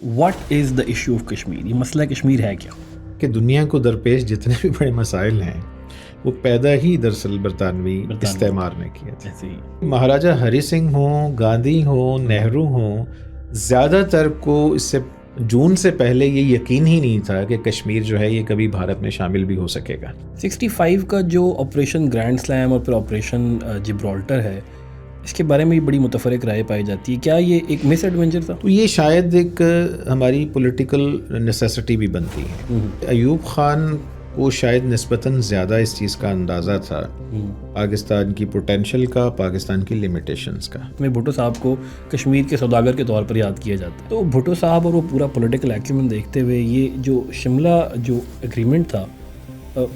What is the issue of Kashmir? یہ مسئلہ کشمیر ہے کیا؟ کہ دنیا کو درپیش جتنے بھی بڑے مسائل ہیں وہ پیدا ہی دراصل برطانوی استعمار نے کیا تھا. مہاراجہ ہری سنگھ ہوں، گاندھی ہوں، نہرو ہوں، زیادہ تر کو اس سے جون سے پہلے یہ یقین ہی نہیں تھا کہ کشمیر جو ہے یہ کبھی بھارت میں شامل بھی ہو سکے گا. 65 کا جو آپریشن گرینڈ سلیم اور پھر آپریشن جبرالٹر ہے، اس کے بارے میں بڑی متفرق رائے پائی جاتی ہے. کیا یہ ایک مس ایڈونچر تھا؟ تو یہ شاید ایک ہماری پولیٹیکل نیسیسٹی بھی بنتی ہے. ایوب خان کو شاید نسبتاً زیادہ اس چیز کا اندازہ تھا، پاکستان کی پوٹینشل کا، پاکستان کی لیمیٹیشنز کا. میں بھٹو صاحب کو کشمیر کے سوداگر کے طور پر یاد کیا جاتا ہے. تو بھٹو صاحب اور وہ پورا پولیٹیکل ایکیومن دیکھتے ہوئے یہ جو شملہ جو ایگریمنٹ تھا،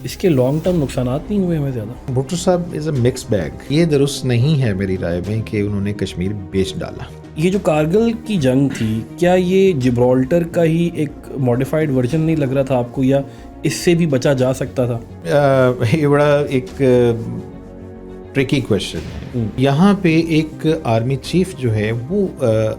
اس کے لانگ ٹرم نقصانات نہیں ہوئے ہمیں زیادہ؟ بھٹو صاحب از اے مکس بیگ. یہ درست نہیں ہے میری رائے میں کہ انہوں نے کشمیر بیچ ڈالا. یہ جو کارگل کی جنگ تھی، کیا یہ جبرالٹر کا ہی ایک ماڈیفائڈ ورژن نہیں لگ رہا تھا آپ کو، یا اس سے بھی بچا جا سکتا تھا؟ یہ بڑا ایک ٹرکی کویشچن ہے. یہاں پہ ایک آرمی چیف جو ہے وہ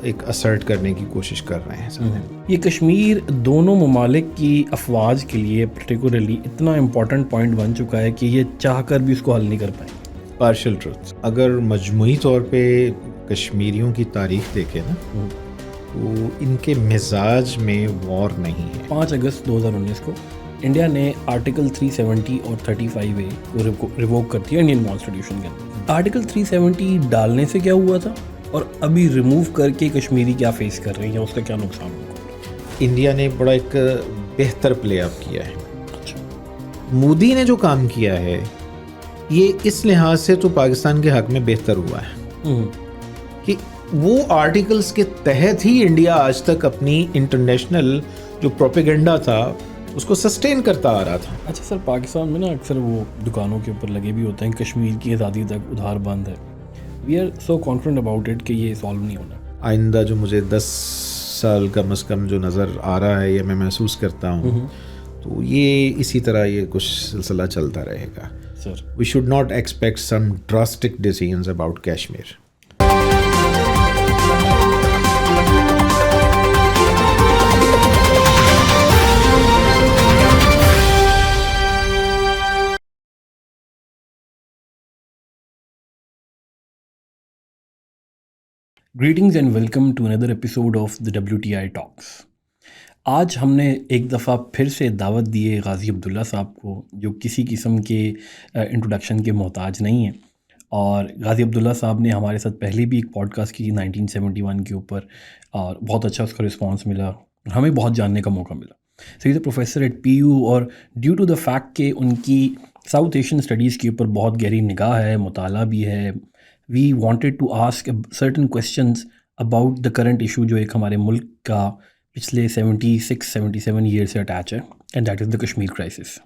ایک اسرٹ کرنے کی کوشش کر رہے ہیں. یہ کشمیر دونوں ممالک کی افواج کے لیے پرٹیکولرلی اتنا امپورٹنٹ پوائنٹ بن چکا ہے کہ یہ چاہ کر بھی اس کو حل نہیں کر پائیں. Partial truth. اگر مجموعی طور پہ کشمیریوں کی تاریخ دیکھیں نا تو ان کے مزاج میں وار نہیں ہے. 5 اگست 2019 کو انڈیا نے آرٹیکل 370 اور 35A کو ریووک کر دیا انڈین کانسٹیٹیوشن کے اندر. آرٹیکل 370 ڈالنے سے کیا ہوا تھا اور ابھی ریموو کر کے کشمیری کیا فیس کر رہے ہیں، اس کا کیا نقصان ہوگا؟ انڈیا نے بڑا ایک بہتر پلے آف کیا ہے. مودی نے جو کام کیا ہے یہ اس لحاظ سے تو پاکستان کے حق میں بہتر ہوا ہے کہ وہ آرٹیکلز کے تحت ہی انڈیا آج تک اپنی انٹرنیشنل جو پروپیگنڈا تھا اس کو سسٹین کرتا آ رہا تھا. اچھا سر، پاکستان میں نا اکثر وہ دکانوں کے اوپر لگے بھی ہوتے ہیں کشمیر کی آزادی تک ادھار بند ہے. We are so confident about it کہ یہ سالو نہیں ہونا. آئندہ جو مجھے 10 سال کم از کم جو نظر آ رہا ہے یا میں محسوس کرتا ہوں تو یہ اسی طرح یہ کچھ سلسلہ چلتا رہے گا. Sir we should not expect some drastic decisions about Kashmir. Greetings and welcome to another episode of the WTI talks. آج ہم نے ایک دفعہ پھر سے دعوت دی ہے غازی عبداللہ صاحب کو، جو کسی قسم کے انٹروڈکشن کے محتاج نہیں ہیں. اور غازی عبداللہ صاحب نے ہمارے ساتھ پہلے بھی ایک پوڈ کاسٹ کی 1971 کے اوپر، اور بہت اچھا اس کا رسپانس ملا، ہمیں بہت جاننے کا موقع ملا. سو از اے پروفیسر ایٹ PU، اور ڈیو ٹو دا فیکٹ کہ ان کی ساؤتھ ایشین اسٹڈیز کے اوپر بہت گہری نگاہ ہے، مطالعہ بھی ہے، we wanted to ask certain questions about the current issue جو ایک ہمارے ملک کا پچھلے 76-77 ایئر سے اٹیچ ہے، and that is the Kashmir crisis.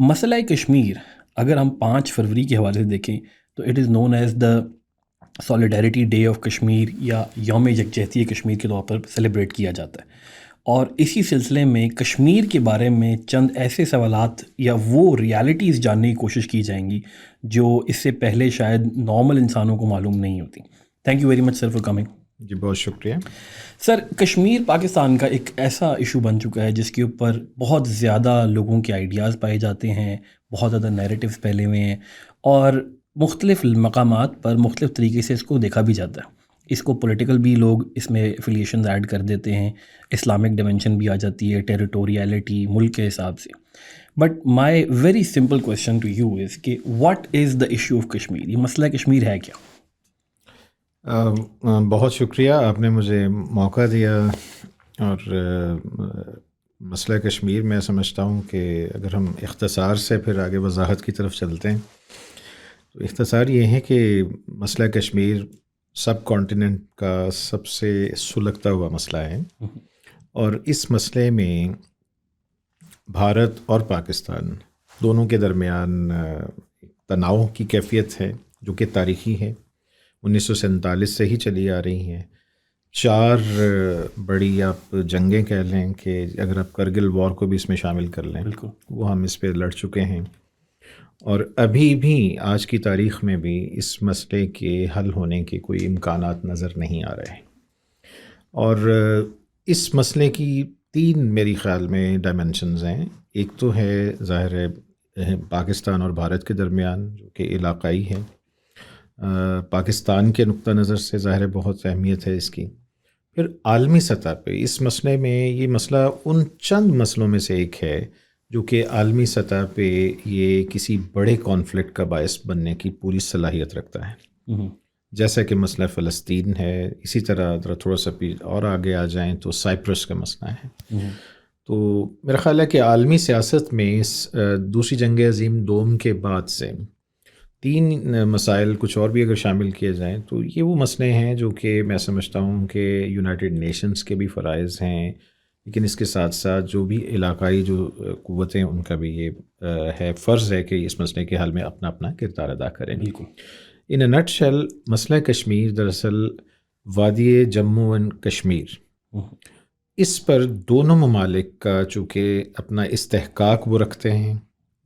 مسئلہ کشمیر اگر ہم 5 فروری کے حوالے سے دیکھیں تو it is known as the solidarity day of Kashmir, یا یوم یکجہتی کشمیر کے طور پر سیلیبریٹ کیا جاتا ہے. اور اسی سلسلے میں کشمیر کے بارے میں چند ایسے سوالات یا وہ ریالٹیز جاننے کی کوشش کی جائیں گی جو اس سے پہلے شاید نارمل انسانوں کو معلوم نہیں ہوتی. Thank you very much sir for coming. جی بہت شکریہ. سر، کشمیر پاکستان کا ایک ایسا ایشو بن چکا ہے جس کے اوپر بہت زیادہ لوگوں کے آئیڈیاز پائے جاتے ہیں، بہت زیادہ نیریٹیوز پھیلے ہوئے ہیں، اور مختلف مقامات پر مختلف طریقے سے اس کو دیکھا بھی جاتا ہے. اس کو پولیٹیکل بھی لوگ اس میں افیلیشنز ایڈ کر دیتے ہیں، اسلامک ڈیمنشن بھی آ جاتی ہے، ٹیریٹوریلٹی ملک کے حساب سے. But my very simple question to you is کہ what is the issue of Kashmir? یہ مسئلہ کشمیر ہے کیا؟ بہت شکریہ، آپ نے مجھے موقع دیا. اور مسئلہ کشمیر میں سمجھتا ہوں کہ اگر ہم اختصار سے پھر آگے وضاحت کی طرف چلتے ہیں تو اختصار یہ ہے کہ مسئلہ کشمیر سب کانٹیننٹ کا سب سے سلگتا ہوا مسئلہ ہے، اور اس مسئلے میں بھارت اور پاکستان دونوں کے درمیان تناؤ کی کیفیت ہے جو کہ تاریخی ہے، 1947 سے ہی چلی آ رہی ہیں. 4 بڑی آپ جنگیں کہہ لیں کہ اگر آپ کرگل وار کو بھی اس میں شامل کر لیں، بالکل وہ ہم اس پہ لڑ چکے ہیں، اور ابھی بھی آج کی تاریخ میں بھی اس مسئلے کے حل ہونے کے کوئی امکانات نظر نہیں آ رہے. اور اس مسئلے کی 3 میری خیال میں ڈائمینشنز ہیں. ایک تو ہے ظاہر ہے پاکستان اور بھارت کے درمیان جو کہ علاقائی ہے. پاکستان کے نقطہ نظر سے ظاہر ہے بہت اہمیت ہے اس کی. پھر عالمی سطح پہ اس مسئلے میں یہ مسئلہ ان چند مسئلوں میں سے ایک ہے جو کہ عالمی سطح پہ یہ کسی بڑے کانفلکٹ کا باعث بننے کی پوری صلاحیت رکھتا ہے. جیسا کہ مسئلہ فلسطین ہے، اسی طرح تھوڑا سا اور آگے آ جائیں تو سائپرس کا مسئلہ ہے. تو میرا خیال ہے کہ عالمی سیاست میں اس دوسری جنگ عظیم دوم کے بعد سے 3 مسائل کچھ اور بھی اگر شامل کیے جائیں تو یہ وہ مسئلے ہیں جو کہ میں سمجھتا ہوں کہ یونائٹڈ نیشنز کے بھی فرائض ہیں، لیکن اس کے ساتھ ساتھ جو بھی علاقائی جو قوتیں ان کا بھی یہ ہے فرض ہے کہ اس مسئلے کے حل میں اپنا اپنا کردار ادا کریں. بالکل. ان اے نٹ شیل مسئلہ کشمیر دراصل وادی جموں اینڈ کشمیر، اس پر دونوں ممالک کا چونکہ اپنا استحقاق وہ رکھتے ہیں،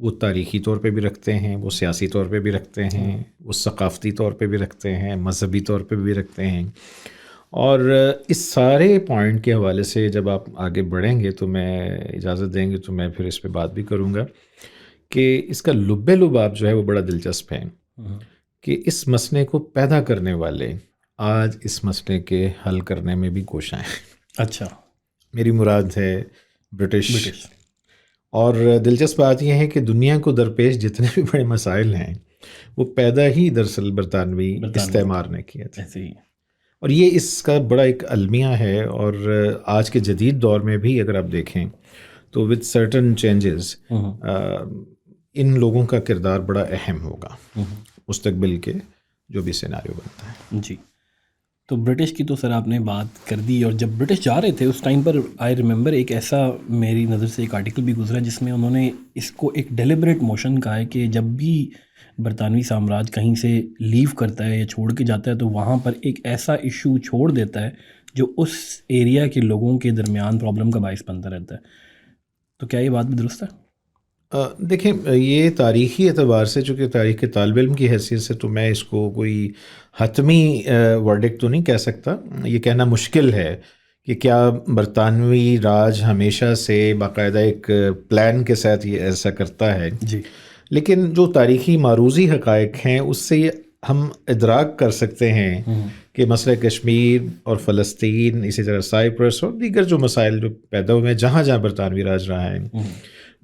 وہ تاریخی طور پہ بھی رکھتے ہیں، وہ سیاسی طور پہ بھی رکھتے ہیں، وہ ثقافتی طور پہ بھی رکھتے ہیں، مذہبی طور پہ بھی رکھتے ہیں. اور اس سارے پوائنٹ کے حوالے سے جب آپ آگے بڑھیں گے تو میں اجازت دیں گے تو میں پھر اس پہ بات بھی کروں گا کہ اس کا لب لباب جو ہے وہ بڑا دلچسپ ہے کہ اس مسئلے کو پیدا کرنے والے آج اس مسئلے کے حل کرنے میں بھی کوشاں ہیں. اچھا. میری مراد ہے برٹش. اور دلچسپ بات یہ ہے کہ دنیا کو درپیش جتنے بھی بڑے مسائل ہیں وہ پیدا ہی دراصل برطانوی استعمار نے کیے تھے. اور یہ اس کا بڑا ایک المیہ ہے، اور آج کے جدید دور میں بھی اگر آپ دیکھیں تو وتھ سرٹن چینجز ان لوگوں کا کردار بڑا اہم ہوگا مستقبل کے جو بھی سیناریو بنتا ہے. جی. تو برٹش کی تو سر آپ نے بات کر دی، اور جب برٹش جا رہے تھے اس ٹائم پر آئی ریممبر ایک ایسا میری نظر سے ایک آرٹیکل بھی گزرا جس میں انہوں نے اس کو ایک ڈیلیبریٹ موشن کہا ہے کہ جب بھی برطانوی سامراج کہیں سے لیو کرتا ہے یا چھوڑ کے جاتا ہے تو وہاں پر ایک ایسا ایشو چھوڑ دیتا ہے جو اس ایریا کے لوگوں کے درمیان پرابلم کا باعث بنتا رہتا ہے. تو کیا یہ بات بھی درست ہے؟ دیکھیں یہ تاریخی اعتبار سے، چونکہ تاریخ کے طالب علم کی حیثیت سے تو میں اس کو کوئی حتمی ورڈکٹ تو نہیں کہہ سکتا. یہ کہنا مشکل ہے کہ کیا برطانوی راج ہمیشہ سے باقاعدہ ایک پلان کے ساتھ یہ ایسا کرتا ہے. جی. لیکن جو تاریخی معروضی حقائق ہیں اس سے ہم ادراک کر سکتے ہیں کہ مسئلہ کشمیر اور فلسطین، اسی طرح سائپرس اور دیگر جو مسائل جو پیدا ہوئے ہیں جہاں جہاں برطانوی راج رہا ہے،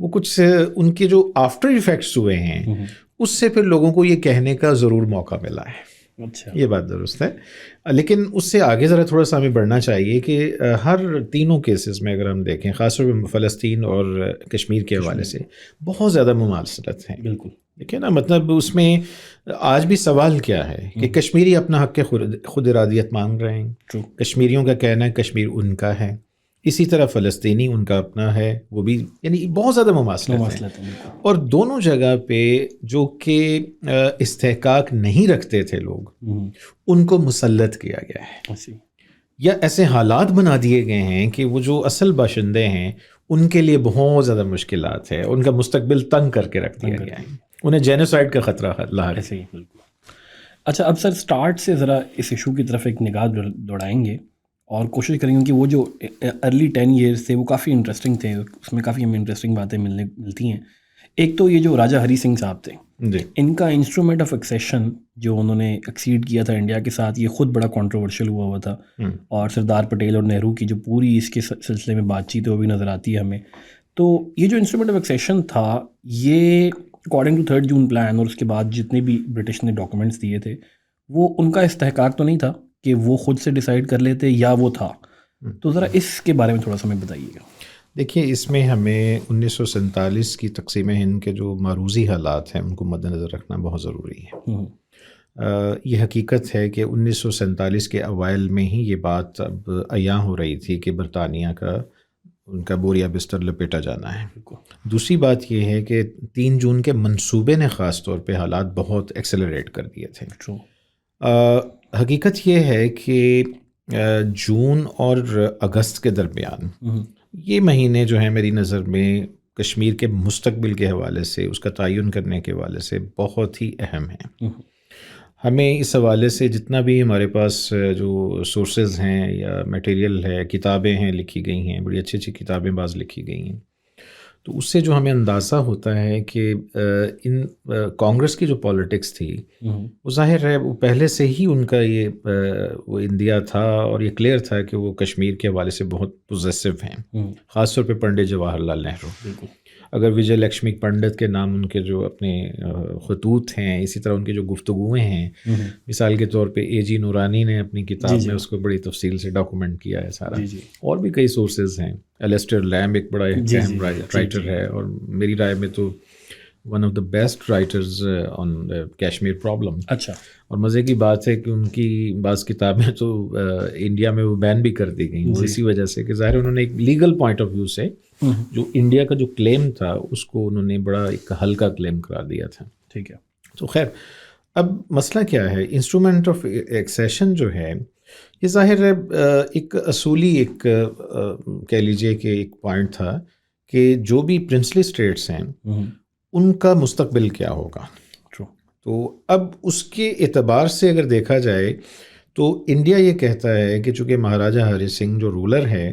وہ کچھ ان کے جو آفٹر ایفیکٹس ہوئے ہیں اس سے پھر لوگوں کو یہ کہنے کا ضرور موقع ملا ہے. اچھا. یہ بات درست ہے، لیکن اس سے آگے ذرا تھوڑا سا ہمیں بڑھنا چاہیے کہ ہر تینوں کیسز میں اگر ہم دیکھیں، خاص طور پہ فلسطین اور کشمیر کے حوالے سے بہت زیادہ مماثلت ہیں. بالکل. دیکھیں نا، مطلب اس میں آج بھی سوال کیا ہے کہ کشمیری اپنا حق خود ارادیت مانگ رہے ہیں. کشمیریوں کا کہنا ہے کشمیر ان کا ہے، اسی طرح فلسطینی ان کا اپنا ہے، وہ بھی یعنی بہت زیادہ مماثلت ہے. اور دونوں جگہ پہ جو کہ استحقاق نہیں رکھتے تھے لوگ، ان کو مسلط کیا گیا ہے، یا ایسے حالات بنا دیے گئے ہیں کہ وہ جو اصل باشندے ہیں ان کے لیے بہت زیادہ مشکلات ہے، ان کا مستقبل تنگ کر کے رکھ دیا گیا ہے، انہیں جینوسائڈ کا خطرہ لاحق ہے. بالکل. اچھا، اب سر سٹارٹ سے ذرا اس ایشو کی طرف ایک نگاہ دوڑائیں گے اور کوشش کریں گے کہ وہ جو ارلی 10 ایئرس تھے وہ کافی انٹرسٹنگ تھے، اس میں کافی ہمیں انٹرسٹنگ باتیں ملتی ہیں. ایک تو یہ جو راجہ ہری سنگھ صاحب تھے، ان کا انسٹرومنٹ آف ایکسیشن جو انہوں نے ایکسیڈ کیا تھا انڈیا کے ساتھ، یہ خود بڑا کنٹروورشل ہوا تھا. اور سردار پٹیل اور نہرو کی جو پوری اس کے سلسلے میں بات چیت ہے وہ بھی نظر آتی ہے ہمیں. تو یہ جو انسٹرومنٹ آف ایکسیشن تھا، یہ according to 3rd June plan اور اس کے بعد جتنے بھی برٹش نے ڈاکومنٹس دیے تھے، وہ ان کا استحقاق تو نہیں تھا کہ وہ خود سے ڈیسائیڈ کر لیتے، یا وہ تھا. تو ذرا اس کے بارے میں تھوڑا سا ہمیں بتائیے گا. دیکھیے، اس میں ہمیں 1947 کی تقسیم ہند کے جو معروضی حالات ہیں ان کو مد نظر رکھنا بہت ضروری ہے. یہ حقیقت ہے کہ 1947 کے اوائل میں ہی یہ بات اب عیاں ہو رہی تھی کہ برطانیہ کا ان کا بوریا بستر لپیٹا جانا ہے. دوسری بات یہ ہے کہ 3 جون کے منصوبے نے خاص طور پہ حالات بہت ایکسلریٹ کر دیے تھے. حقیقت یہ ہے کہ جون اور اگست کے درمیان یہ مہینے جو ہیں میری نظر میں کشمیر کے مستقبل کے حوالے سے، اس کا تعین کرنے کے حوالے سے بہت ہی اہم ہیں. ہمیں اس حوالے سے جتنا بھی ہمارے پاس جو سورسز ہیں یا میٹیریل ہے، کتابیں ہیں لکھی گئی ہیں، بڑی اچھی اچھی کتابیں بعض لکھی گئی ہیں، تو اس سے جو ہمیں اندازہ ہوتا ہے کہ ان کانگریس کی جو پالیٹکس تھی وہ ظاہر ہے وہ پہلے سے ہی ان کا یہ وہ اندیا تھا، اور یہ کلیئر تھا کہ وہ کشمیر کے حوالے سے بہت پوزیسو ہیں، خاص طور پہ پنڈت جواہر لال نہرو۔ اگر وجے لکشمی پنڈت کے نام ان کے جو اپنے خطوط ہیں، اسی طرح ان کی جو گفتگویں ہیں، مثال کے طور پہ اے جی نورانی نے اپنی کتاب میں اس کو بڑی تفصیل سے ڈاکومنٹ کیا ہے سارا، اور بھی کئی سورسز ہیں۔ الیسٹر لیمب ایک بڑا اہم رائٹر ہے، اور میری رائے میں تو one of the best writers on Kashmir problem. اچھا، اور مزے کی بات ہے کہ ان کی بعض کتابیں تو انڈیا میں وہ بین بھی کر دی گئیں، اور اسی وجہ سے کہ ظاہر انہوں نے ایک لیگل پوائنٹ آف ویو سے جو انڈیا کا جو کلیم تھا اس کو انہوں نے بڑا ایک ہلکا کلیم قرار دیا تھا۔ ٹھیک ہے، تو خیر اب مسئلہ کیا ہے، انسٹرومنٹ آف ایکسیشن جو ہے یہ ظاہر ہے ایک اصولی ایک کہہ لیجیے کہ ایک پوائنٹ تھا کہ جو بھی پرنسلی اسٹیٹس ہیں ان کا مستقبل کیا ہوگا۔ تو اب اس کے اعتبار سے اگر دیکھا جائے تو انڈیا یہ کہتا ہے کہ چونکہ مہاراجہ ہری سنگھ جو رولر ہے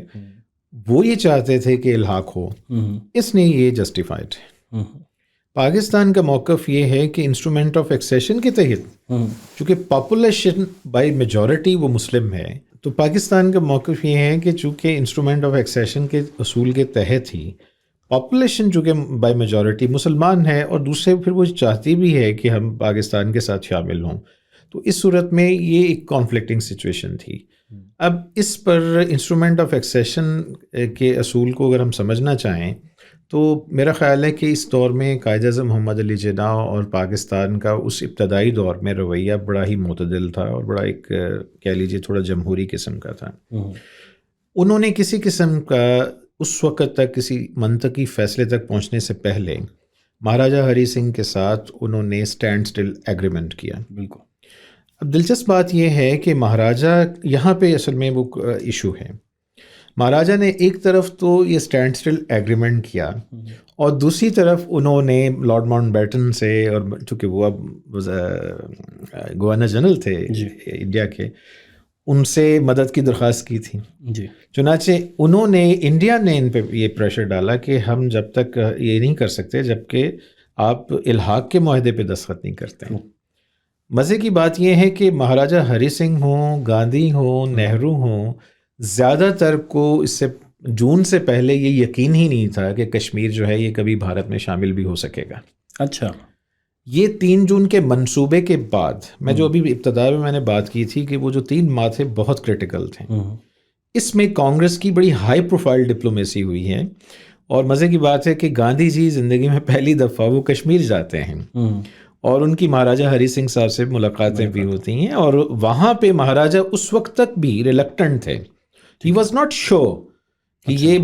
وہ یہ چاہتے تھے کہ الحاق ہو، اس نے یہ جسٹیفائڈ ہے۔ پاکستان کا موقف یہ ہے کہ انسٹرومنٹ آف ایکسیشن کے تحت چونکہ پاپولیشن بائی میجورٹی وہ مسلم ہے، تو پاکستان کا موقف یہ ہے کہ چونکہ انسٹرومنٹ آف ایکسیشن کے اصول کے تحت ہی پاپولیشن چونکہ بائی میجورٹی مسلمان ہے، اور دوسرے پھر وہ چاہتی بھی ہے کہ ہم پاکستان کے ساتھ شامل ہوں، تو اس صورت میں یہ ایک کانفلکٹنگ سچویشن تھی۔ اب اس پر انسٹرومنٹ آف ایکسیشن کے اصول کو اگر ہم سمجھنا چاہیں تو میرا خیال ہے کہ اس دور میں قائد اعظم محمد علی جناح اور پاکستان کا اس ابتدائی دور میں رویہ بڑا ہی معتدل تھا، اور بڑا ایک کہہ لیجیے تھوڑا جمہوری قسم کا تھا۔ انہوں نے کسی قسم کا اس وقت تک کسی منطقی فیصلے تک پہنچنے سے پہلے مہاراجہ ہری سنگھ کے ساتھ انہوں نے اسٹینڈ سٹل ایگریمنٹ کیا۔ بالکل۔ اب دلچسپ بات یہ ہے کہ مہاراجہ یہاں پہ اصل میں وہ ایشو ہے، مہاراجہ نے ایک طرف تو یہ اسٹینڈ سٹل ایگریمنٹ کیا، اور دوسری طرف انہوں نے لارڈ ماؤنٹ بیٹن سے، اور چونکہ وہ اب گورنر جنرل تھے انڈیا کے، ان سے مدد کی درخواست کی تھی۔ چنانچہ انہوں نے انڈیا نے ان پہ یہ پریشر ڈالا کہ ہم جب تک یہ نہیں کر سکتے جب کہ آپ الحاق کے معاہدے پہ دستخط نہیں کرتے۔ مزے کی بات یہ ہے کہ مہاراجہ ہری سنگھ ہوں، گاندھی ہوں، نہرو ہوں، زیادہ تر کو اس سے جون سے پہلے یہ یقین ہی نہیں تھا کہ کشمیر جو ہے یہ کبھی بھارت میں شامل بھی ہو سکے گا۔ اچھا، یہ 3 جون کے منصوبے کے بعد میں جو ابھی ابتدا میں نے بات کی تھی کہ وہ جو 3 ماہ تھے بہت کرٹیکل تھے، اس میں کانگریس کی بڑی ہائی پروفائل ڈپلومیسی ہوئی ہے، اور مزے کی بات ہے کہ گاندھی جی زندگی میں پہلی دفعہ وہ کشمیر جاتے ہیں، اور ان کی مہاراجہ ہری سنگھ صاحب سے ملاقاتیں بھی ہوتی ہیں، اور وہاں پہ مہاراجہ اس وقت تک بھی ریلکٹنٹ تھے، ہی واز ناٹ شیور کہ یہ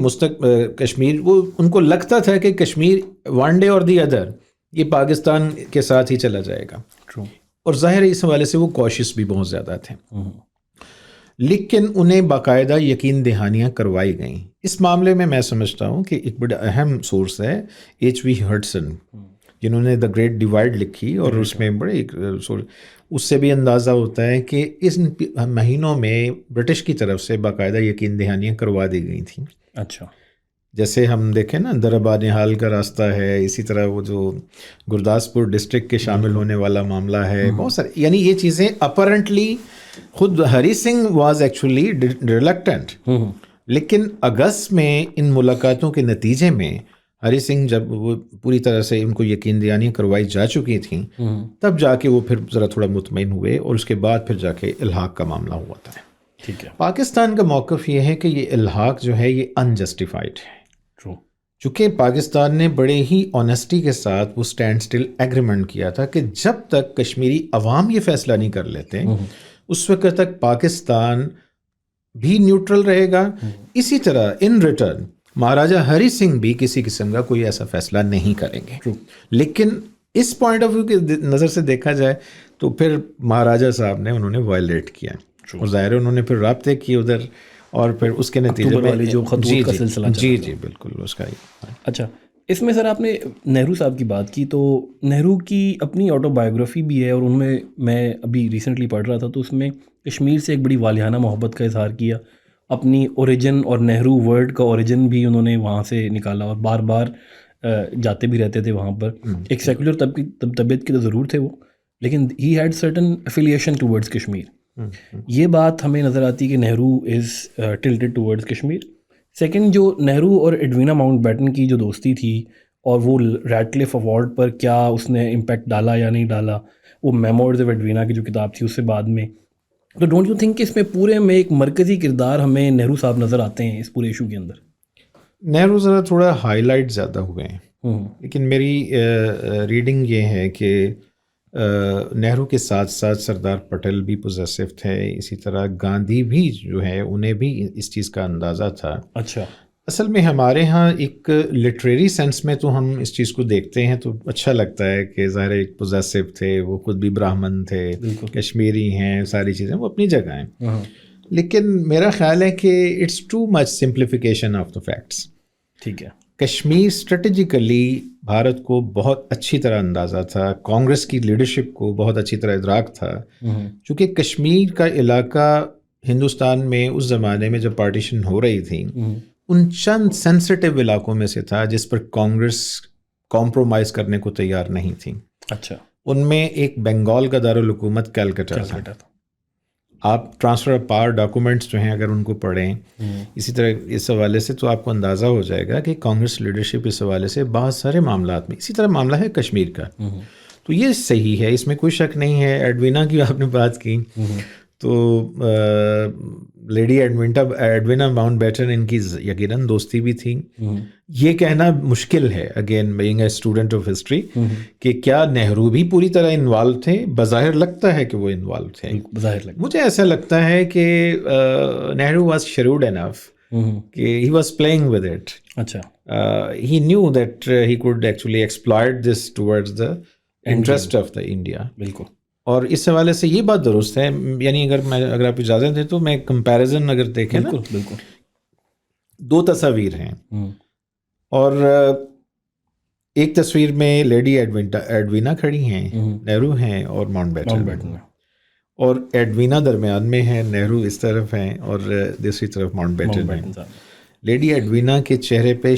کشمیر، وہ ان کو لگتا تھا کہ کشمیر ون ڈے اور دی ادر یہ پاکستان کے ساتھ ہی چلا جائے گا، اور ظاہر ہے اس حوالے سے وہ کوشش بھی بہت زیادہ تھے، لیکن انہیں باقاعدہ یقین دہانیاں کروائی گئیں۔ اس معاملے میں میں سمجھتا ہوں کہ ایک بڑا اہم سورس ہے ایچ وی ہڈسن، جنہوں نے دا گریٹ ڈیوائڈ لکھی، اور اس میں بڑے ایک اس سے بھی اندازہ ہوتا ہے کہ اس مہینوں میں برٹش کی طرف سے باقاعدہ یقین دہانیاں کروا دی گئی تھیں۔ اچھا، جیسے ہم دیکھیں نا دربا نہال کا راستہ ہے، اسی طرح وہ جو گرداسپور ڈسٹرکٹ کے شامل ہونے والا معاملہ ہے، بہت سارے، یعنی یہ چیزیں اپرنٹلی خود ہری سنگھ واز ایکچولی ریلکٹنٹ، لیکن اگست میں ان ملاقاتوں کے نتیجے میں ہری سنگھ جب وہ پوری طرح سے ان کو یقین دہانیاں کروائی جا چکی تھیں، تب جا کے وہ پھر ذرا تھوڑا مطمئن ہوئے، اور اس کے بعد پھر جا کے الحاق کا معاملہ ہوا تھا۔ ٹھیک ہے، پاکستان کا موقف یہ ہے کہ یہ الحاق جو ہے یہ انجسٹیفائڈ ہے، چونکہ پاکستان نے بڑے ہی آنیسٹی کے ساتھ وہ اسٹینڈ سٹل ایگریمنٹ کیا تھا کہ جب تک کشمیری عوام یہ فیصلہ نہیں کر لیتے اس وقت تک پاکستان بھی نیوٹرل رہے گا۔ اسی طرح ان ریٹرن مہاراجہ ہری سنگھ بھی کسی قسم کا کوئی ایسا فیصلہ نہیں کریں گے، لیکن اس پوائنٹ آف ویو کی نظر سے دیکھا جائے تو پھر مہاراجہ صاحب نے انہوں نے وائلیٹ کیا، اور ظاہر انہوں نے پھر رابطے کیے ادھر، اور پھر اس کے نتیجے میں جو خطوط کا سلسلہ جی بالکل اس کا ہی۔ اچھا، اس میں سر آپ نے نہرو صاحب کی بات کی، تو نہرو کی اپنی آٹو بایوگرافی بھی ہے، اور ان میں ابھی ریسنٹلی پڑھ رہا تھا، تو اس میں کشمیر سے ایک بڑی والہانہ محبت کا اظہار کیا، اپنی اوریجن اور نہرو ورڈ کا اوریجن بھی انہوں نے وہاں سے نکالا، اور بار بار جاتے بھی رہتے تھے وہاں پر. ایک سیکولر طبیعت کے تو ضرور تھے وہ، لیکن he had certain affiliation towards Kashmir. یہ بات ہمیں نظر آتی ہے کہ نہرو از ٹلٹڈ ٹورڈز کشمیر. سیکنڈ، جو نہرو اور ایڈوینا ماؤنٹ بیٹن کی جو دوستی تھی، اور وہ ریڈ کلف ایوارڈ پر کیا اس نے امپیکٹ ڈالا یا نہیں ڈالا، وہ میمورز آف ایڈوینا کی جو کتاب تھی اس سے بعد میں، تو ڈونٹ یو تھنک کہ اس میں پورے میں ایک مرکزی کردار ہمیں نہرو صاحب نظر آتے ہیں اس پورے ایشو کے اندر؟ نہرو ذرا تھوڑا ہائی لائٹ زیادہ ہوئے ہیں، لیکن میری ریڈنگ یہ ہے کہ نہرو کے ساتھ ساتھ سردار پٹیل بھی پوزیسو تھے، اسی طرح گاندھی بھی جو ہے انہیں بھی اس چیز کا اندازہ تھا. اچھا. اصل میں ہمارے ہاں ایک لٹریری سینس میں تو ہم اس چیز کو دیکھتے ہیں تو اچھا لگتا ہے کہ ظاہر ایک پوزیسو تھے، وہ خود بھی براہمن تھے، کشمیری ہیں، ساری چیزیں وہ اپنی جگہ ہیں. لیکن میرا خیال ہے کہ it's too much simplification of the facts. ٹھیک ہے. کشمیر اسٹریٹجیکلی بھارت کو بہت اچھی طرح اندازہ تھا، کانگریس کی لیڈرشپ کو بہت اچھی طرح ادراک تھا، چونکہ کشمیر کا علاقہ ہندوستان میں اس زمانے میں جب پارٹیشن ہو رہی تھی ان چند سینسٹیو علاقوں میں سے تھا جس پر کانگریس کمپرومائز کرنے کو تیار نہیں تھی. اچھا. ان میں ایک بنگال کا دارالحکومت کیلکٹا تھا. آپ ٹرانسفر آف پاور ڈاکومنٹس جو ہیں اگر ان کو پڑھیں اسی طرح اس حوالے سے تو آپ کو اندازہ ہو جائے گا کہ کانگریس لیڈرشپ اس حوالے سے بہت سارے معاملات میں، اسی طرح معاملہ ہے کشمیر کا. تو یہ صحیح ہے، اس میں کوئی شک نہیں ہے. ایڈوینا کی آپ نے بات کی تو لیڈی ایڈوینا ماؤنٹ بیٹن ان کی یقیناً دوستی بھی تھی. یہ کہنا مشکل ہے again being a student of history کہ کیا نہرو بھی پوری طرح انوالو تھے. بظاہر لگتا ہے کہ وہ انوالو تھے. مجھے ایسا لگتا ہے کہ نہرو واز شیروڈ انف کہ he was playing with it. اچھا. He knew that he could actually exploit this towards the interest of the India. بالکل. اور اس حوالے سے یہ بات درست ہے، یعنی اگر آپ اجازت دیں تو میں کمپیریزن اگر دیکھیں نا، بالکل دو تصاویر ہیں، اور ایک تصویر میں لیڈی ایڈوینا کھڑی ہیں، نہرو ہیں اور ماؤنٹ بیٹن، اور ایڈوینا درمیان میں ہے، نہرو اس طرف ہیں اور دوسری طرف ماؤنٹ بیٹن ہیں. لیڈی ایڈوینا کے چہرے پہ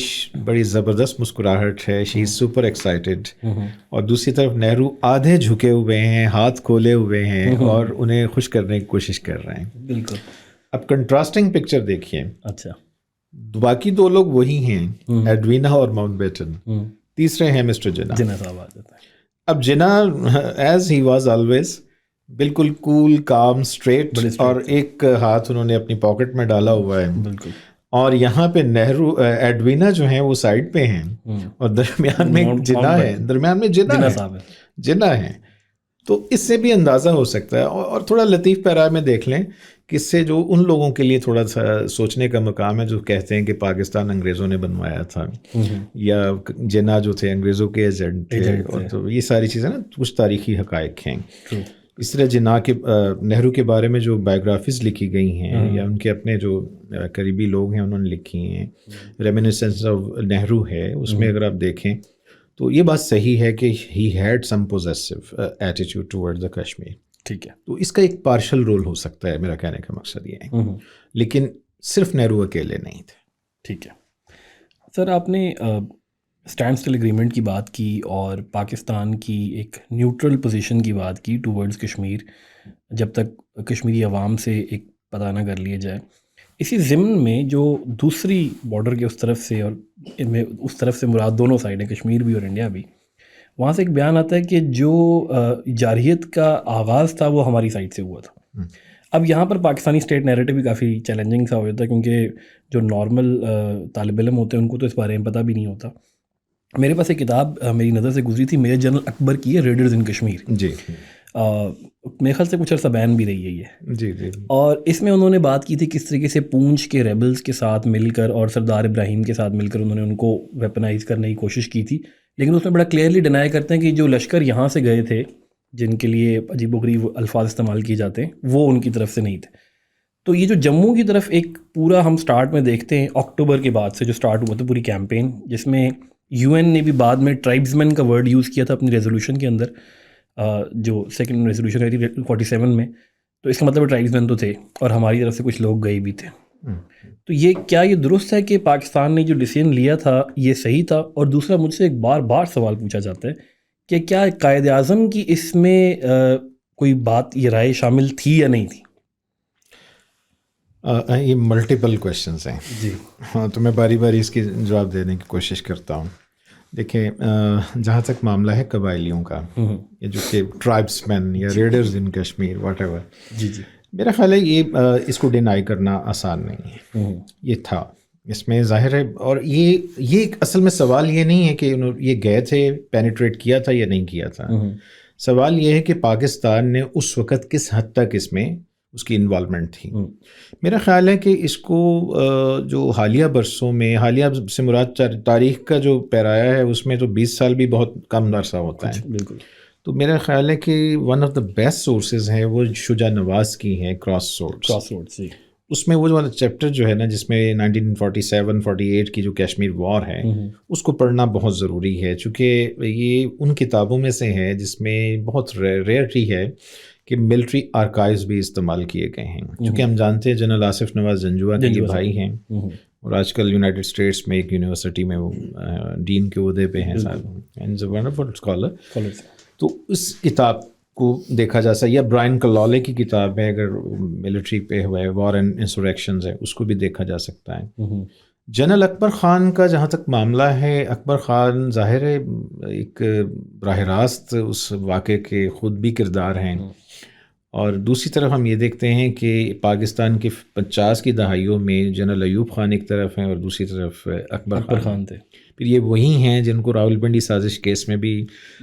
بڑی زبردست مسکراہٹ ہے، شی از سپر ایکسائٹیڈ، اور دوسری طرف نہرو آدھے جھکے ہوئے ہیں، ہاتھ کھولے ہوئے ہیں اور انہیں خوش کرنے کی کوشش کر رہے ہیں. بالکل. اب کنٹراسٹنگ پکچر دیکھیے. اچھا. باقی دو لوگ وہی ہیں، ایڈوینا اور ماؤنٹ بیٹن. تیسرے ہیں مسٹر جناح صاحب آ جاتا ہے. اب جناح ایز ہی واز آلویز بالکل کول کام اسٹریٹ، اور ایک ہاتھ انہوں نے اپنی پاکٹ میں ڈالا ہوا ہے. بالکل. اور یہاں پہ نہرو ایڈوینا جو ہیں وہ سائڈ پہ ہیں اور درمیان میں جناح ہیں. تو اس سے بھی اندازہ ہو سکتا ہے. اور تھوڑا لطیف پیرا میں دیکھ لیں کہ اس سے جو ان لوگوں کے لیے تھوڑا سا سوچنے کا مقام ہے جو کہتے ہیں کہ پاکستان انگریزوں نے بنوایا تھا، یا جناح جو تھے انگریزوں کے ایجنٹ تھے، اور تو یہ ساری چیزیں نا کچھ تاریخی حقائق ہیں. اس طرح جناح کے نہرو کے بارے میں جو بایوگرافیز لکھی گئی ہیں یا ان کے اپنے جو قریبی لوگ ہیں انہوں نے لکھی ہیں، ریمینسسنس آف نہرو ہے، اس میں اگر آپ دیکھیں تو یہ بات صحیح ہے کہ he had some positive attitude toward the Kashmir. ٹھیک ہے. تو اس کا ایک پارشل رول ہو سکتا ہے، میرا کہنے کا مقصد یہ ہے، لیکن صرف نہرو اکیلے نہیں تھے. ٹھیک ہے سر. آپ نے اسٹینڈ اسٹل اگریمنٹ کی بات کی اور پاکستان کی ایک نیوٹرل پوزیشن کی بات کی ٹورڈز کشمیر جب تک کشمیری عوام سے ایک پتہ نہ کر لیا جائے. اسی ضمن میں جو دوسری بارڈر کے اس طرف سے، اور ان میں اس طرف سے مراد دونوں سائڈ ہیں، کشمیر بھی اور انڈیا بھی، وہاں سے ایک بیان آتا ہے کہ جو جارحیت کا آغاز تھا وہ ہماری سائڈ سے ہوا تھا. اب یہاں پر پاکستانی اسٹیٹ نیریٹو بھی کافی چیلنجنگ سا ہو جاتا ہے، کیونکہ جو نارمل طالب علم ہوتے ہیں ان کو تو اس بارے میں پتہ بھی نہیں ہوتا. میرے پاس ایک کتاب میری نظر سے گزری تھی، میجر جنرل اکبر کی ہے، ریڈرز ان کشمیر. جی. میرے خیال سے کچھ عرصہ بین بھی رہی ہے یہ. جی جی. اور اس میں انہوں نے بات کی تھی کس طریقے سے پونچھ کے ریبلز کے ساتھ مل کر اور سردار ابراہیم کے ساتھ مل کر انہوں نے ان کو ویپنائز کرنے کی کوشش کی تھی. لیکن اس میں بڑا کلیئرلی ڈینائی کرتے ہیں کہ جو لشکر یہاں سے گئے تھے، جن کے لیے عجیب و غریب الفاظ استعمال کیے جاتے ہیں، وہ ان کی طرف سے نہیں تھے. تو یہ جو جموں کی طرف ایک پورا ہم سٹارٹ میں دیکھتے ہیں اکتوبر کے بعد سے جو سٹارٹ ہوا تھا پوری کیمپین، جس میں UN نے بھی بعد میں ٹرائبسمین کا ورڈ یوز کیا تھا اپنی ریزولوشن کے اندر، جو سیکنڈ ریزولوشن آئی تھی 47 میں، تو اس کا مطلب ٹرائبسمین تو تھے اور ہماری طرف سے کچھ لوگ گئے بھی تھے. تو یہ درست ہے کہ پاکستان نے جو ڈیسیژن لیا تھا یہ صحیح تھا؟ اور دوسرا مجھ سے ایک بار سوال پوچھا جاتا ہے کہ کیا قائد اعظم کی اس میں کوئی بات یہ رائے شامل تھی یا نہیں تھی؟ یہ ملٹیپل کویشچنس ہیں جی ہاں، تو میں باری باری اس کی جواب دینے کی کوشش کرتا ہوں. دیکھیں، جہاں تک معاملہ ہے قبائلیوں کا، یہ جو کہ ٹرائبس مین یا ریڈرز ان کشمیر واٹ ایور، جی میرا خیال ہے یہ اس کو ڈینائی کرنا آسان نہیں ہے. یہ تھا، اس میں ظاہر ہے، اور یہ اصل میں سوال یہ نہیں ہے کہ یہ گئے تھے پینیٹریٹ کیا تھا یا نہیں کیا تھا. سوال یہ ہے کہ پاکستان نے اس وقت کس حد تک اس میں اس کی انوالومنٹ تھی. میرا خیال ہے کہ اس کو جو حالیہ برسوں میں، حالیہ سے مراد تاریخ کا جو پیرایا ہے اس میں تو 20 سال بھی بہت کم عرصہ ہوتا ہے. بالکل. تو میرا خیال ہے کہ one of the best sources ہیں وہ شجاع نواز کی ہیں، کراس سورڈز. اس میں وہ جو چیپٹر جو ہے نا، جس میں 1947-48 کی جو کشمیر وار ہے، اس کو پڑھنا بہت ضروری ہے، چونکہ یہ ان کتابوں میں سے ہے جس میں بہت ریئرٹی ہے کہ ملٹری آرکائیوز بھی استعمال کیے گئے ہیں. چونکہ ہم جانتے ہیں جنرل آصف نواز جنجوعہ کے یہ بھائی ہیں، اور آج کل یونائٹڈ اسٹیٹس میں ایک یونیورسٹی میں وہ ڈین کے عہدے پہ ہیں اسکالر. تو اس کتاب کو دیکھا جا سکتا، یا برائن کلولے کی کتاب ہے اگر ملٹری پہ ہوا ہے، وار اینڈ انسوریکشنز ہے، اس کو بھی دیکھا جا سکتا ہے. جنرل اکبر خان کا جہاں تک معاملہ ہے، اکبر خان ظاہر ہے ایک براہ راست اس واقعے کے خود بھی کردار ہیں، اور دوسری طرف ہم یہ دیکھتے ہیں کہ پاکستان کے 50 کی دہائیوں میں جنرل ایوب خان ایک طرف ہیں اور دوسری طرف اکبر خان تھے. پھر یہ وہی ہیں جن کو راولپنڈی سازش کیس میں بھی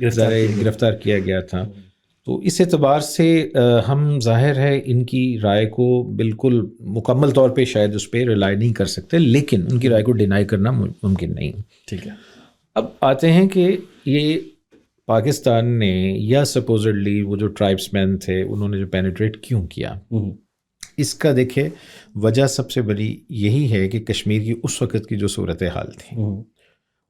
گرفتار کیا گیا تھا. تو اس اعتبار سے ہم ظاہر ہے ان کی رائے کو بالکل مکمل طور پہ شاید اس پہ ریلائی نہیں کر سکتے، لیکن ان کی رائے کو ڈینائی کرنا ممکن نہیں. ٹھیک ہے. اب آتے ہیں کہ یہ پاکستان نے یا سپوزڈلی وہ جو ٹرائبس مین تھے انہوں نے جو پینیٹریٹ کیوں کیا، اس کا دیکھے وجہ سب سے بڑی یہی ہے کہ کشمیر کی اس وقت کی جو صورتحال تھی،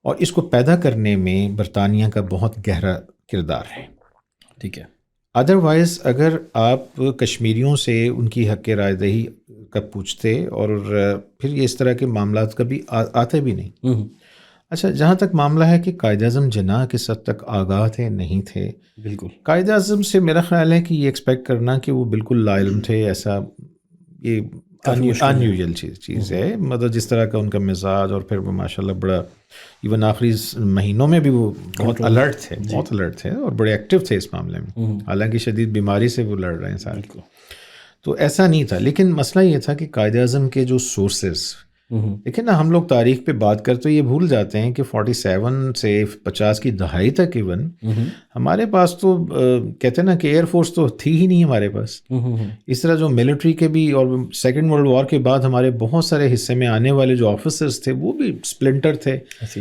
اور اس کو پیدا کرنے میں برطانیہ کا بہت گہرا کردار ہے. ٹھیک ہے. ادروائز اگر آپ کشمیریوں سے ان کی حق رائے دہی کا پوچھتے، اور پھر یہ اس طرح کے معاملات کبھی آتے بھی نہیں. اچھا، جہاں تک معاملہ ہے کہ قائد اعظم جناح کس حد تک آگاہ تھے نہیں تھے، بالکل قائد اعظم سے میرا خیال ہے کہ یہ ایکسپیکٹ کرنا کہ وہ بالکل لا علم تھے، ایسا یہ انیوژل چیز ہے. مطلب جس طرح کا ان کا مزاج، اور پھر وہ ماشاء اللہ بڑا ایون آخری مہینوں میں بھی وہ بہت الرٹ تھے اور بڑے ایکٹیو تھے اس معاملے میں، حالانکہ شدید بیماری سے وہ لڑ رہے ہیں سارے. تو ایسا نہیں تھا، لیکن مسئلہ یہ تھا کہ قائد اعظم کے جو سورسز، دیکھیں نا، ہم لوگ تاریخ پہ بات کرتے یہ بھول جاتے ہیں کہ 47 سے 50 کی دہائی تک ایون ہمارے پاس تو کہتے ہیں نا کہ ایئر فورس تو تھی ہی نہیں ہمارے پاس. اس طرح جو ملٹری کے بھی، اور سیکنڈ ورلڈ وار کے بعد ہمارے بہت سارے حصے میں آنے والے جو آفیسرز تھے وہ بھی سپلنٹر تھے.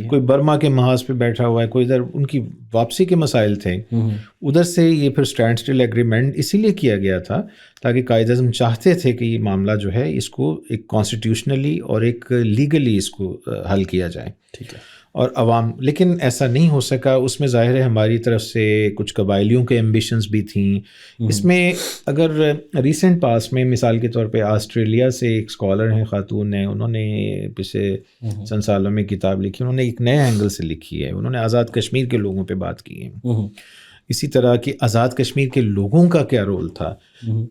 کوئی برما کے محاذ پہ بیٹھا ہوا ہے، کوئی ادھر ان کی واپسی کے مسائل تھے. ادھر سے یہ پھر اسٹینڈ اسٹل ایگریمنٹ اسی لیے کیا گیا تھا تاکہ قائد اعظم چاہتے تھے کہ یہ معاملہ جو ہے اس کو ایک کانسٹیٹیوشنلی اور ایک لیگلی اس کو حل کیا جائے. ٹھیک ہے. اور عوام، لیکن ایسا نہیں ہو سکا. اس میں ظاہر ہے ہماری طرف سے کچھ قبائلیوں کے ایمبیشنز بھی تھیں. اس میں اگر ریسنٹ پاس میں مثال کے طور پہ آسٹریلیا سے ایک اسکالر ہیں، خاتون ہیں، انہوں نے پچھلے چند سالوں میں کتاب لکھی، انہوں نے ایک نئے اینگل سے لکھی ہے. انہوں نے آزاد کشمیر کے لوگوں پہ بات کی ہے، اسی طرح کہ آزاد کشمیر کے لوگوں کا کیا رول تھا.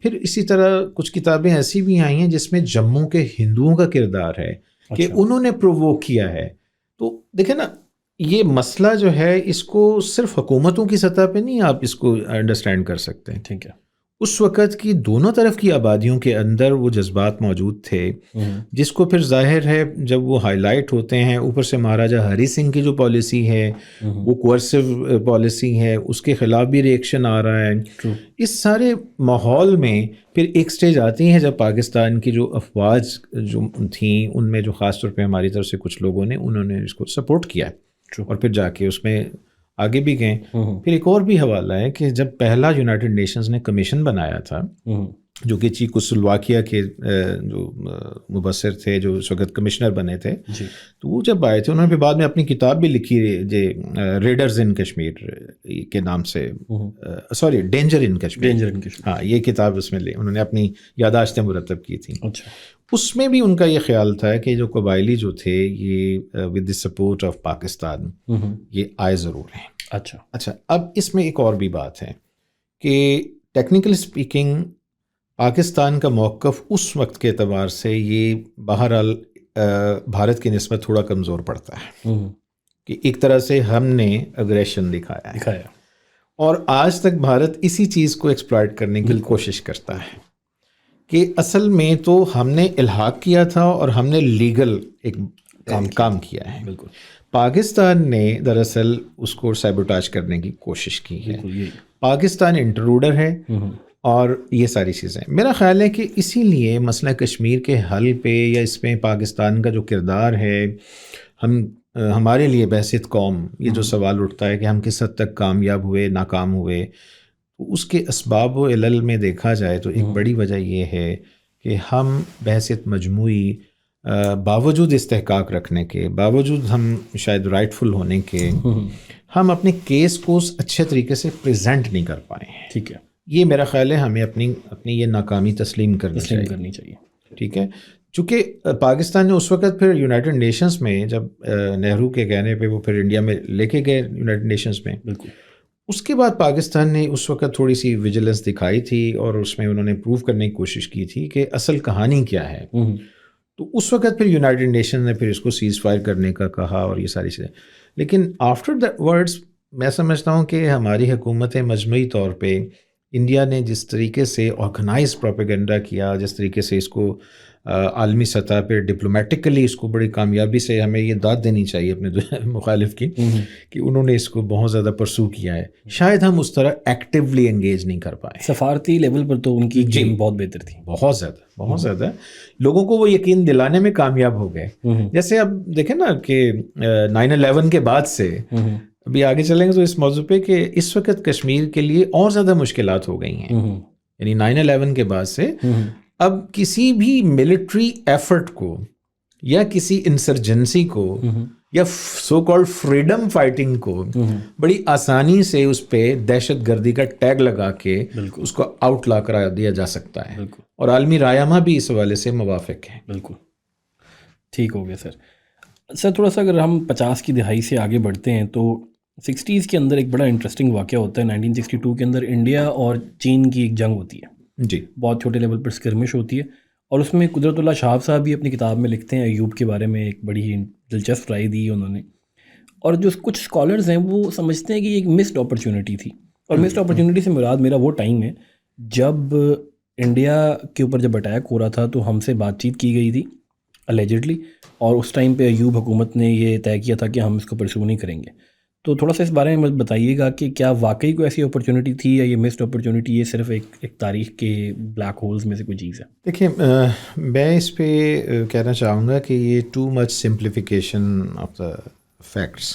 پھر اسی طرح کچھ کتابیں ایسی بھی آئی ہیں جس میں جموں کے ہندوؤں کا کردار ہے کہ انہوں نے پرووک کیا ہے. تو دیکھیں نا، یہ مسئلہ جو ہے اس کو صرف حکومتوں کی سطح پہ نہیں آپ اس کو انڈرسٹینڈ کر سکتے ہیں. ٹھیک ہے. اس وقت کی دونوں طرف کی آبادیوں کے اندر وہ جذبات موجود تھے، جس کو پھر ظاہر ہے جب وہ ہائی لائٹ ہوتے ہیں. اوپر سے مہاراجہ ہری سنگھ کی جو پالیسی ہے وہ کوئرسو پالیسی ہے، اس کے خلاف بھی ریئیکشن آ رہا ہے. اس سارے ماحول میں پھر ایک سٹیج آتی ہے جب پاکستان کی جو افواج جو تھیں ان میں جو خاص طور پہ ہماری طرف سے کچھ لوگوں نے انہوں نے اس کو سپورٹ کیا اور پھر جا کے اس میں آگے بھی گئے. پھر ایک اور بھی حوالہ ہے کہ جب پہلا یونائٹڈ نیشنز نے کمیشن بنایا تھا جو کہ چیکوسلواکیہ کے جو مبصر تھے، جو اس وقت کمشنر بنے تھے، تو وہ جب آئے تھے انہوں نے بعد میں اپنی کتاب بھی لکھی ریڈرز ان کشمیر کے نام سے، سوری ڈینجر ان کشمیر، ہاں یہ کتاب اس میں انہوں نے اپنی یادداشتیں مرتب کی تھیں۔ اس میں بھی ان کا یہ خیال تھا کہ جو قبائلی جو تھے یہ with the support of Pakistan یہ آئے ضرور ہیں۔ اچھا اب اس میں ایک اور بھی بات ہے کہ ٹیکنیکل اسپیکنگ پاکستان کا موقف اس وقت کے اعتبار سے یہ بہرحال بھارت کی نسبت تھوڑا کمزور پڑتا ہے کہ ایک طرح سے ہم نے اگریشن دکھایا اور آج تک بھارت اسی چیز کو ایکسپلائٹ کرنے کی کوشش کرتا ہے کہ اصل میں تو ہم نے الحاق کیا تھا اور ہم نے لیگل ایک کام کیا ہے، بالکل پاکستان نے دراصل اس کو سیبوٹاج کرنے کی کوشش کی ہے، پاکستان انٹروڈر ہے اور یہ ساری چیزیں۔ میرا خیال ہے کہ اسی لیے مسئلہ کشمیر کے حل پہ یا اس میں پاکستان کا جو کردار ہے، ہمارے لیے بحثیت قوم یہ جو سوال اٹھتا ہے کہ ہم کس حد تک کامیاب ہوئے ناکام ہوئے، اس کے اسباب و علل میں دیکھا جائے تو ایک بڑی وجہ یہ ہے کہ ہم بحثیت مجموعی باوجود استحقاق رکھنے کے، باوجود ہم شاید رائٹ فل ہونے کے، ہم اپنے کیس کو اچھے طریقے سے پریزنٹ نہیں کر پائے ہیں۔ ٹھیک ہے، یہ میرا خیال ہے ہمیں اپنی یہ ناکامی تسلیم کرنی چاہیے۔ ٹھیک ہے، چونکہ پاکستان نے اس وقت پھر یونائٹڈ نیشنز میں جب نہرو کے کہنے پہ وہ پھر انڈیا میں لے کے گئے یونائٹڈ نیشنز میں، بالکل اس کے بعد پاکستان نے اس وقت تھوڑی سی ویجیلنس دکھائی تھی اور اس میں انہوں نے پروو کرنے کی کوشش کی تھی کہ اصل کہانی کیا ہے۔ تو اس وقت پھر یونائٹڈ نیشن نے پھر اس کو سیز فائر کرنے کا کہا اور یہ ساری چیزیں، لیکن آفٹر دیٹ ورڈز میں سمجھتا ہوں کہ ہماری حکومتیں مجموعی طور پہ انڈیا نے جس طریقے سے آرگنائز پروپیگنڈا کیا، جس طریقے سے اس کو عالمی سطح پہ ڈپلومیٹکلی اس کو بڑی کامیابی سے، ہمیں یہ داد دینی چاہیے اپنے مخالف کی کہ انہوں نے اس کو بہت زیادہ پرسو کیا ہے۔ شاید ہم اس طرح ایکٹیولی انگیج نہیں کر پائے، سفارتی لیول پر تو ان کی گیم بہت بہتر تھی، بہت زیادہ لوگوں کو وہ یقین دلانے میں کامیاب ہو گئے۔ جیسے اب دیکھیں نا کہ 9/11 کے بعد سے ابھی آگے چلیں گے تو اس موضوع پہ کہ اس وقت کشمیر کے لیے اور زیادہ مشکلات ہو گئی ہیں، یعنی 9/11 کے بعد سے اب کسی بھی ملٹری ایفرٹ کو یا کسی انسرجنسی کو یا سو کالڈ فریڈم فائٹنگ کو بڑی آسانی سے اس پہ دہشت گردی کا ٹیگ لگا کے اس کو آؤٹ لا کرا دیا جا سکتا ہے، اور عالمی رائمہ بھی اس حوالے سے موافق ہے۔ بالکل ٹھیک ہو گیا سر تھوڑا سا اگر ہم 50 کی دہائی سے آگے بڑھتے ہیں تو 60s کے اندر ایک بڑا انٹرسٹنگ واقعہ ہوتا ہے۔ 1962 کے اندر انڈیا اور چین کی ایک جنگ ہوتی ہے، جی بہت چھوٹے لیول پر اسکرمش ہوتی ہے، اور اس میں قدرت اللہ شہاب صاحب بھی اپنی کتاب میں لکھتے ہیں ایوب کے بارے میں، ایک بڑی ہی دلچسپ رائے دی انہوں نے، اور جو کچھ اسکالرز ہیں وہ سمجھتے ہیں کہ یہ ایک مسڈ اپرچونٹی تھی، اور مسڈ اپرچونٹی سے مراد میرا وہ ٹائم ہے جب انڈیا کے اوپر جب اٹیک ہو رہا تھا تو ہم سے بات چیت کی گئی تھی الیجڈلی، اور اس ٹائم پہ ایوب حکومت نے یہ طے کیا تھا کہ ہم اس کو پرسو نہیں کریں گے۔ تو تھوڑا سا اس بارے میں بتائیے گا کہ کیا واقعی کوئی ایسی اپرچونٹی تھی یا یہ مسڈ اپرچونٹی یہ صرف ایک تاریخ کے بلیک ہولز میں سے کوئی چیز ہے؟ دیکھیں میں اس پہ کہنا چاہوں گا کہ یہ too much simplification of the facts.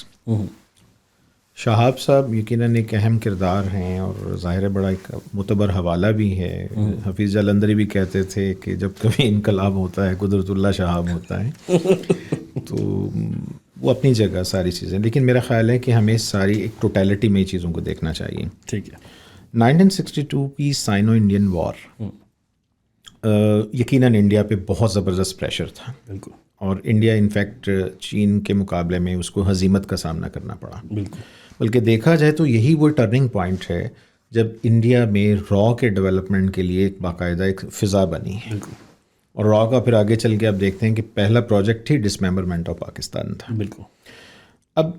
Shahab sahab یقیناً ایک اہم کردار ہیں اور ظاہر بڑا ایک معتبر حوالہ بھی ہے۔ حفیظ جلندری بھی کہتے تھے کہ جب کبھی انقلاب ہوتا ہے قدرت اللہ شہاب ہوتا ہے، تو وہ اپنی جگہ ساری چیزیں، لیکن میرا خیال ہے کہ ہمیں ساری ایک ٹوٹیلٹی میں چیزوں کو دیکھنا چاہیے۔ ٹھیک ہے، 1962 کی سائنو انڈین وار یقیناً انڈیا پہ بہت زبردست پریشر تھا، بالکل، اور انڈیا انفیکٹ چین کے مقابلے میں اس کو ہزیمت کا سامنا کرنا پڑا، بالکل، بلکہ دیکھا جائے تو یہی وہ ٹرننگ پوائنٹ ہے جب انڈیا میں را کے ڈیولپمنٹ کے لیے ایک باقاعدہ ایک فضا بنی ہے، بالکل، اور را کا پھر آگے چل کے آپ دیکھتے ہیں کہ پہلا پروجیکٹ ہی ڈسممبرمنٹ آف پاکستان تھا، بالکل۔ اب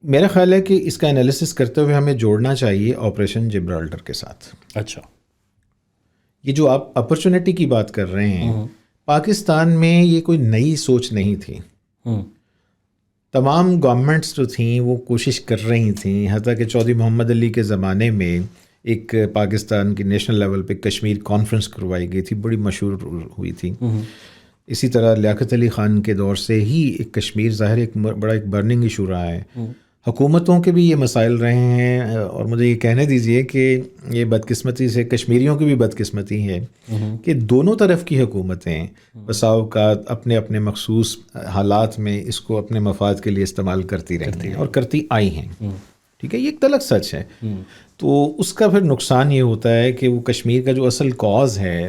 میرا خیال ہے کہ اس کا انالیسس کرتے ہوئے ہمیں جوڑنا چاہیے آپریشن جبرالٹر کے ساتھ۔ اچھا، یہ جو آپ اپرچونٹی کی بات کر رہے ہیں، پاکستان میں یہ کوئی نئی سوچ نہیں تھی، تمام گورنمنٹس جو تھیں وہ کوشش کر رہی تھیں، حتیٰ کہ چودھری محمد علی کے زمانے میں ایک پاکستان کی نیشنل لیول پہ کشمیر کانفرنس کروائی گئی تھی، بڑی مشہور ہوئی تھی۔ اسی طرح لیاقت علی خان کے دور سے ہی ایک کشمیر ظاہر ایک بڑا ایک برننگ ایشو رہا ہے۔ حکومتوں کے بھی یہ مسائل رہے ہیں، اور مجھے یہ کہنے دیجئے کہ یہ بدقسمتی سے کشمیریوں کی بھی بدقسمتی ہے کہ دونوں طرف کی حکومتیں بسا اوقات اپنے اپنے مخصوص حالات میں اس کو اپنے مفاد کے لیے استعمال کرتی رہی ہیں اور کرتی آئی ہیں. ٹھیک ہے، یہ ایک تلخ سچ ہے. تو اس کا پھر نقصان یہ ہوتا ہے کہ وہ کشمیر کا جو اصل کاز ہے،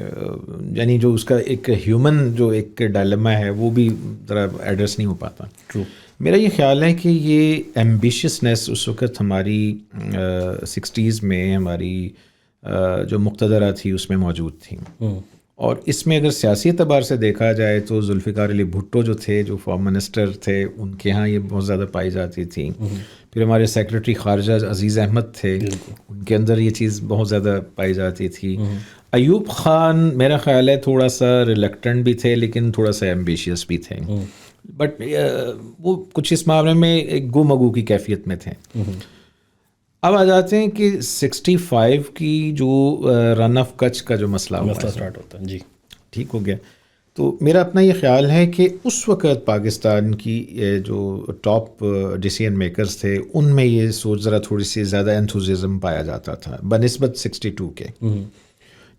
یعنی جو اس کا ایک ہیومن جو ایک ڈائلیما ہے، وہ بھی ذرا ایڈریس نہیں ہو پاتا. میرا یہ خیال ہے کہ یہ ایمبیشیسنیس اس وقت ہماری 60s میں ہماری جو مقتدرہ تھی اس میں موجود تھی، اور اس میں اگر سیاسی اعتبار سے دیکھا جائے تو ذوالفقار علی بھٹو جو تھے، جو فارم منسٹر تھے، ان کے ہاں یہ بہت زیادہ پائی جاتی تھی. پھر ہمارے سیکرٹری خارجہ عزیز احمد تھے، ان کے اندر یہ چیز بہت زیادہ پائی جاتی تھی. ایوب خان میرا خیال ہے تھوڑا سا ریلیکٹنٹ بھی تھے، لیکن تھوڑا سا ایمبیشیس بھی تھے، بٹ وہ کچھ اس معاملے میں ایک گو مگو کی کیفیت میں تھے. اب آ جاتے ہیں کہ 65 کی جو رن آف کچھ کا جو مسئلہ اسٹارٹ ہوتا ہے. جی ٹھیک ہو گیا. تو میرا اپنا یہ خیال ہے کہ اس وقت پاکستان کی جو ٹاپ ڈیسیژن میکرز تھے، ان میں یہ سوچ ذرا تھوڑی سی زیادہ انتھوزیزم پایا جاتا تھا بنسبت 62 کے.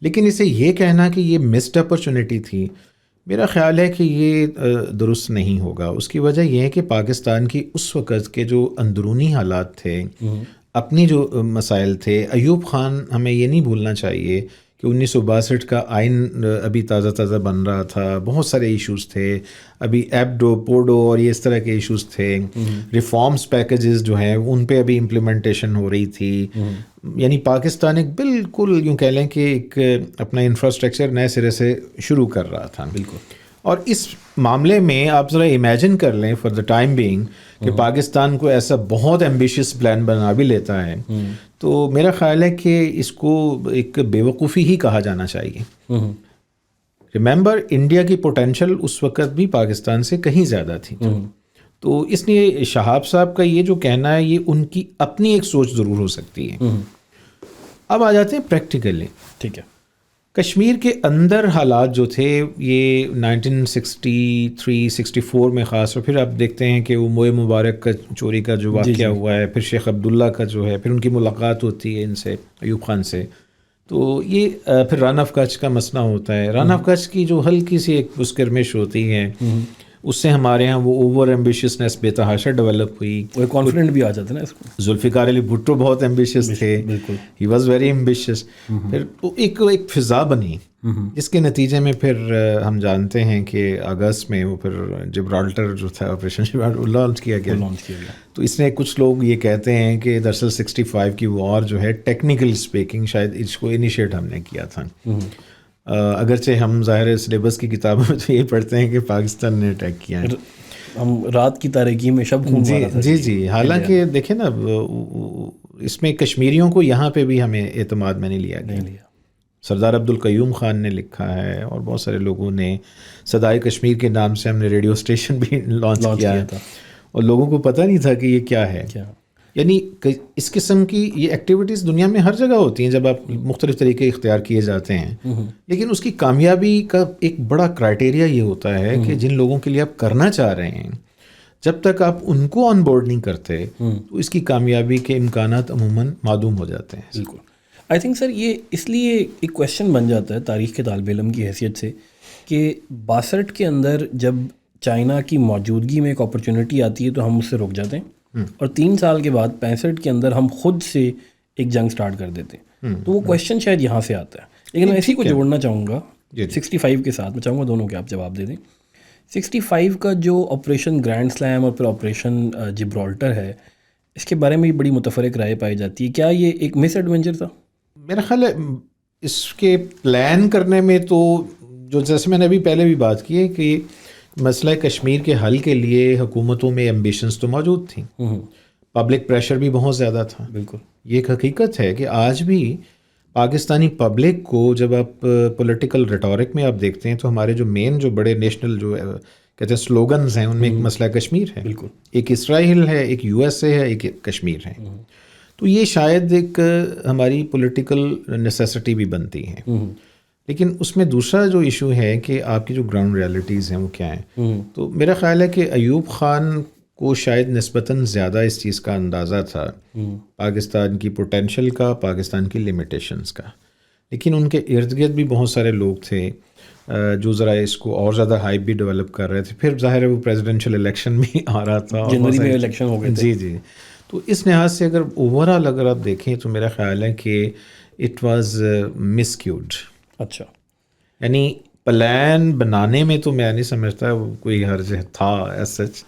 لیکن اسے یہ کہنا کہ یہ مسڈ اپرچونٹی تھی، میرا خیال ہے کہ یہ درست نہیں ہوگا. اس کی وجہ یہ ہے کہ پاکستان کی اس وقت کے جو اندرونی حالات تھے، اپنی جو مسائل تھے، ایوب خان ہمیں یہ نہیں بھولنا چاہیے کہ 1962 کا آئین ابھی تازہ تازہ بن رہا تھا، بہت سارے ایشوز تھے، ابھی ایپڈو پوڈو اور یہ اس طرح کے ایشوز تھے، ریفارمز پیکیجز جو ہیں ان پہ ابھی امپلیمنٹیشن ہو رہی تھی. یعنی پاکستان ایک بالکل یوں کہہ لیں کہ ایک اپنا انفراسٹرکچر نئے سرے سے شروع کر رہا تھا. بالکل. اور اس معاملے میں آپ ذرا امیجن کر لیں فار دا ٹائم بینگ کہ پاکستان کو ایسا بہت ایمبیشیس پلان بنا بھی لیتا ہے، تو میرا خیال ہے کہ اس کو ایک بیوقوفی ہی کہا جانا چاہیے. ریممبر، انڈیا کی پوٹینشل اس وقت بھی پاکستان سے کہیں زیادہ تھی. تو اس لیے شہاب صاحب کا یہ جو کہنا ہے، یہ ان کی اپنی ایک سوچ ضرور ہو سکتی ہے. اب آ جاتے ہیں پریکٹیکلی. ٹھیک ہے. کشمیر کے اندر حالات جو تھے یہ 1963 64 میں خاص، اور پھر آپ دیکھتے ہیں کہ وہ موئے مبارک کا چوری کا جو واقعہ ہوا ہے، پھر شیخ عبداللہ کا جو ہے، پھر ان کی ملاقات ہوتی ہے ان سے، ایوب خان سے. تو یہ پھر رن آف کچھ کا مسئلہ ہوتا ہے. رن آف کچھ کی جو ہلکی سی ایک اسکرمش ہوتی ہے، اس سے ہمارے ہاں وہ اوور ایمبیشیسنیس بے تحاشا ڈیولپ ہوئی. وہ کانفیڈنٹ بھی آ جاتا ہے نا اس کو. ذوالفقار علی بھٹو بہت ایمبیشیس تھے، ہی واز ویری ایمبیشیس. پھر ایک فضا بنی جس کے نتیجے میں پھر ہم جانتے ہیں کہ اگست میں وہ پھر جبرالٹر جو تھا آپریشن جبرالٹر لانچ کیا گیا. تو اس میں کچھ لوگ یہ کہتے ہیں کہ دراصل 65 کی وار جو ہے ٹیکنیکل اسپیکنگ شاید اس کو انیشیٹ ہم نے کیا تھا. اگرچہ ہم ظاہر سلیبس کی کتابوں میں تو یہ پڑھتے ہیں کہ پاکستان نے اٹیک کیا ہے، ہم رات کی تاریکی میں شب خون مارا تھا. جی. حالانکہ دیکھیں نا، اس میں کشمیریوں کو یہاں پہ بھی ہمیں اعتماد میں نہیں لیا گیا. سردار عبدالقیوم خان نے لکھا ہے اور بہت سارے لوگوں نے، صدائے کشمیر کے نام سے ہم نے ریڈیو اسٹیشن بھی لانچ کیا تھا، اور لوگوں کو پتہ نہیں تھا کہ یہ کیا ہے. یعنی اس قسم کی یہ ایکٹیویٹیز دنیا میں ہر جگہ ہوتی ہیں جب آپ مختلف طریقے اختیار کیے جاتے ہیں، لیکن اس کی کامیابی کا ایک بڑا کرائٹیریا یہ ہوتا ہے کہ جن لوگوں کے لیے آپ کرنا چاہ رہے ہیں، جب تک آپ ان کو آن بورڈ نہیں کرتے تو اس کی کامیابی کے امکانات عموماً معدوم ہو جاتے ہیں. بالکل. آئی تھنک سر یہ اس لیے ایک کویشچن بن جاتا ہے تاریخ کے طالب علم کی حیثیت سے کہ 62 کے اندر جب چائنا کی موجودگی میں ایک اپرچونٹی آتی ہے تو ہم اس سے رک جاتے ہیں، اور 3 سال کے بعد 65 کے اندر ہم خود سے ایک جنگ سٹارٹ کر دیتے ہیں. تو وہ کویشچن شاید یہاں سے آتا ہے. لیکن میں اسی کو جوڑنا چاہوں گا 65 کے ساتھ. میں چاہوں گا دونوں کے آپ جواب دے دیں. 65 کا جو آپریشن گرینڈ سلیم اور پھر آپریشن جبرالٹر ہے، اس کے بارے میں بڑی متفرق رائے پائی جاتی ہے. کیا یہ ایک مس ایڈونچر تھا؟ میرا خیال ہے اس کے پلان کرنے میں تو جو جیسے میں نے ابھی پہلے بھی بات کی ہے کہ مسئلہ کشمیر کے حل کے لیے حکومتوں میں ایمبیشنز تو موجود تھیں، پبلک پریشر بھی بہت زیادہ تھا. بالکل. یہ ایک حقیقت ہے کہ آج بھی پاکستانی پبلک کو جب آپ پولیٹیکل ریٹورک میں آپ دیکھتے ہیں تو ہمارے جو مین جو بڑے نیشنل جو کہتے ہیں سلوگنز ہیں، ان میں ایک مسئلہ کشمیر ہے. بالکل. ایک اسرائیل ہے، ایک USA ہے، ایک کشمیر ہے. تو یہ شاید ایک ہماری پولیٹیکل نیسیسٹی بھی بنتی ہے. لیکن اس میں دوسرا جو ایشو ہے کہ آپ کی جو گراؤنڈ ریالٹیز ہیں وہ کیا ہیں. تو میرا خیال ہے کہ ایوب خان کو شاید نسبتاً زیادہ اس چیز کا اندازہ تھا، پاکستان کی پوٹینشل کا، پاکستان کی لمیٹیشنز کا، لیکن ان کے ارد گرد بھی بہت سارے لوگ تھے جو ذرا اس کو اور زیادہ ہائپ بھی ڈیولپ کر رہے تھے. پھر ظاہر ہے وہ پریزیڈنشل الیکشن بھی آ رہا تھا، جنوری میں الیکشن ہو گئے تھے. جی. تو اس لحاظ سے اگر اوور آل اگر آپ دیکھیں تو میرا خیال ہے کہ اٹ واز مسکیوڈ. اچھا، یعنی پلان بنانے میں تو میں نہیں سمجھتا کوئی حرج تھا ایز سچ،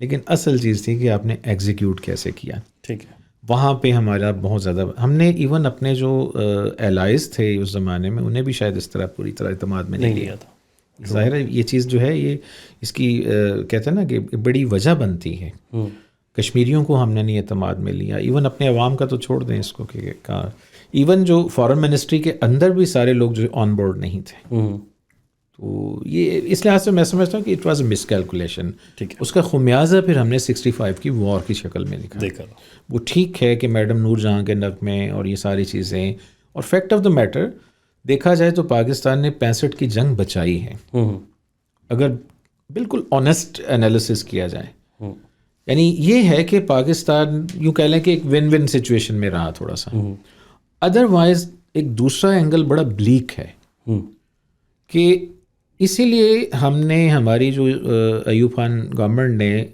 لیکن اصل چیز تھی کہ آپ نے ایگزیکیوٹ کیسے کیا. ٹھیک ہے. وہاں پہ ہمارا بہت زیادہ، ہم نے ایون اپنے جو الائز تھے اس زمانے میں انہیں بھی شاید اس طرح پوری طرح اعتماد میں نہیں لیا تھا. ظاہر ہے یہ چیز جو ہے یہ اس کی کہتے ہیں نا کہ بڑی وجہ بنتی ہے. کشمیریوں کو ہم نے نہیں اعتماد میں لیا، ایون اپنے عوام کا تو چھوڑ دیں اس کو کہ ایون جو فارن منسٹری کے اندر بھی سارے لوگ جو آن بورڈ نہیں تھے. تو یہ اس لحاظ سے میں سمجھتا ہوں کہ it was a miscalculation. اس کا خمیازہ پھر ہم نے 65 کی وار کی شکل میں دیکھا. وہ ٹھیک ہے کہ میڈم نور جہاں کے نغمے اور یہ ساری چیزیں، اور فیکٹ آف دا میٹر دیکھا جائے تو پاکستان نے 65 کی جنگ بچائی ہے اگر بالکل آنیسٹ انالیسس کیا جائے. یعنی یہ ہے کہ پاکستان یوں کہہ لیں کہ ایک ون ون سچویشن میں رہا تھوڑا سا. ادروائز ایک دوسرا اینگل بڑا بلیک ہے کہ اسی لیے ہم نے ہماری جو ایوب خان گورنمنٹ نے